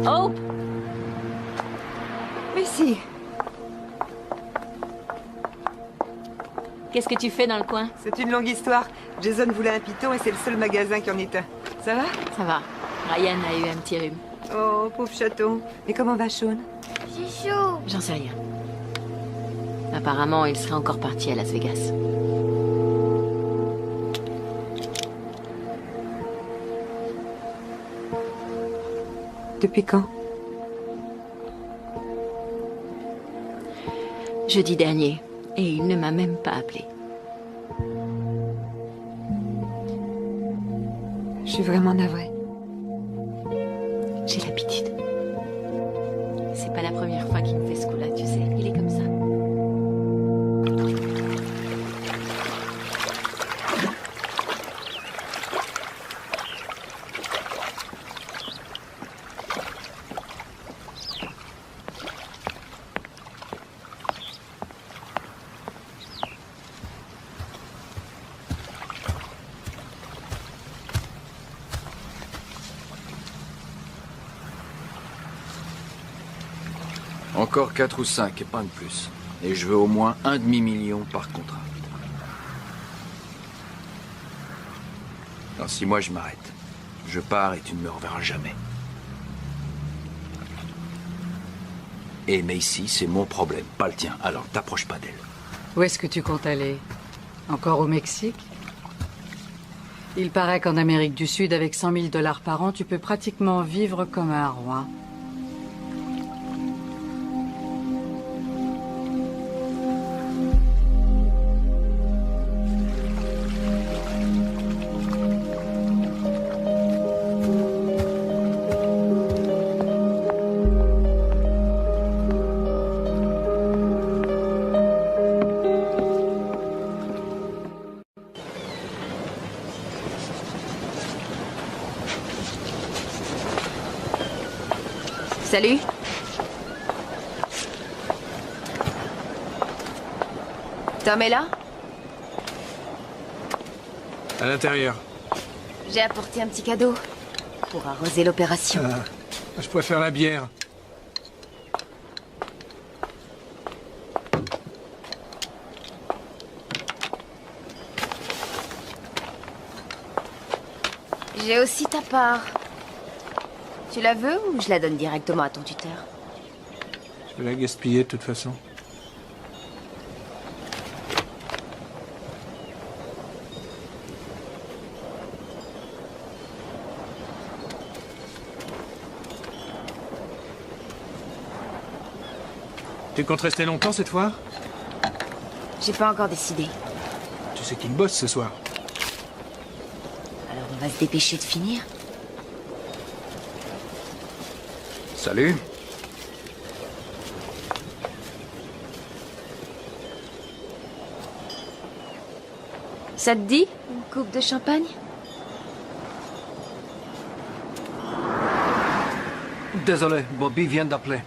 [SPEAKER 14] Hope!
[SPEAKER 6] Mais si.
[SPEAKER 7] Qu'est-ce que tu fais dans le coin?
[SPEAKER 6] C'est une longue histoire. Jason voulait un python et c'est le seul magasin qui en est un. Ça va?
[SPEAKER 7] Ça va. Ryan a eu un petit rhume.
[SPEAKER 6] Oh, pauvre chaton. Et comment va Sean?
[SPEAKER 7] J'ai chaud. J'en sais rien. Apparemment, il serait encore parti à Las Vegas.
[SPEAKER 6] Depuis quand?
[SPEAKER 7] Jeudi dernier. Et il ne m'a même pas appelé.
[SPEAKER 6] Je suis vraiment navrée.
[SPEAKER 7] J'ai l'habitude. C'est pas la première fois qu'il me fait ce coup-là, tu sais. Il est comme ça.
[SPEAKER 1] Encore 4 ou 5 et pas de plus. Et je veux au moins un demi-million par contrat. Dans 6 mois, je m'arrête. Je pars et tu ne me reverras jamais. Et Macy, c'est mon problème, pas le tien. Alors t'approches pas d'elle.
[SPEAKER 10] Où est-ce que tu comptes aller? Encore au Mexique? Il paraît qu'en Amérique du Sud, avec 100 000 $ par an, tu peux pratiquement vivre comme un roi.
[SPEAKER 8] Salut. Tom est là?
[SPEAKER 2] À l'intérieur.
[SPEAKER 8] J'ai apporté un petit cadeau pour arroser l'opération.
[SPEAKER 2] Je préfère la bière.
[SPEAKER 8] J'ai aussi ta part. Tu la veux ou je la donne directement à ton tuteur?
[SPEAKER 2] Je vais la gaspiller de toute façon. Tu comptes rester longtemps cette fois?
[SPEAKER 8] J'ai pas encore décidé.
[SPEAKER 2] Tu sais qu'il bosse ce soir.
[SPEAKER 8] Alors on va se dépêcher de finir.
[SPEAKER 1] Salut.
[SPEAKER 8] Ça te dit? Une coupe de champagne?
[SPEAKER 11] Désolé, Bobby vient d'appeler.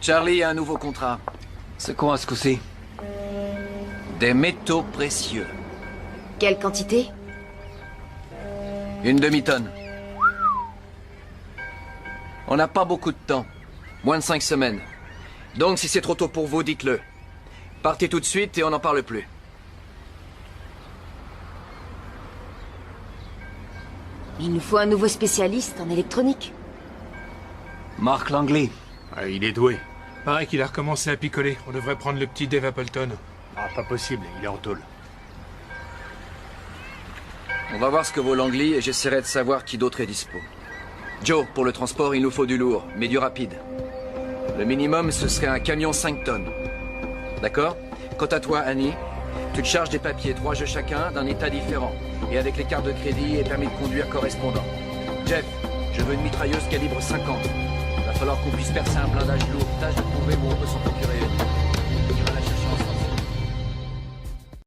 [SPEAKER 1] Charlie a un nouveau contrat.
[SPEAKER 11] C'est quoi ce coup-ci?
[SPEAKER 1] Des métaux précieux.
[SPEAKER 8] Quelle quantité?
[SPEAKER 1] Une demi-tonne. On n'a pas beaucoup de temps. Moins de 5 semaines. Donc si c'est trop tôt pour vous, dites-le. Partez tout de suite et on n'en parle plus.
[SPEAKER 8] Il nous faut un nouveau spécialiste en électronique.
[SPEAKER 11] Mark Langley.
[SPEAKER 2] Ah, il est doué. Pareil qu'il a recommencé à picoler. On devrait prendre le petit Dave Appleton.
[SPEAKER 12] Ah, pas possible, il est en tôle.
[SPEAKER 1] On va voir ce que vaut Langley et j'essaierai de savoir qui d'autre est dispo. Joe, pour le transport, il nous faut du lourd, mais du rapide. Le minimum, ce serait un camion 5 tonnes. D'accord? Quant à toi, Annie, tu te charges des papiers, 3 jeux chacun, d'un état différent. Et avec les cartes de crédit et permis de conduire correspondants. Jeff, je veux une mitrailleuse calibre 50. Va falloir qu'on puisse percer un blindage lourd. Tâche de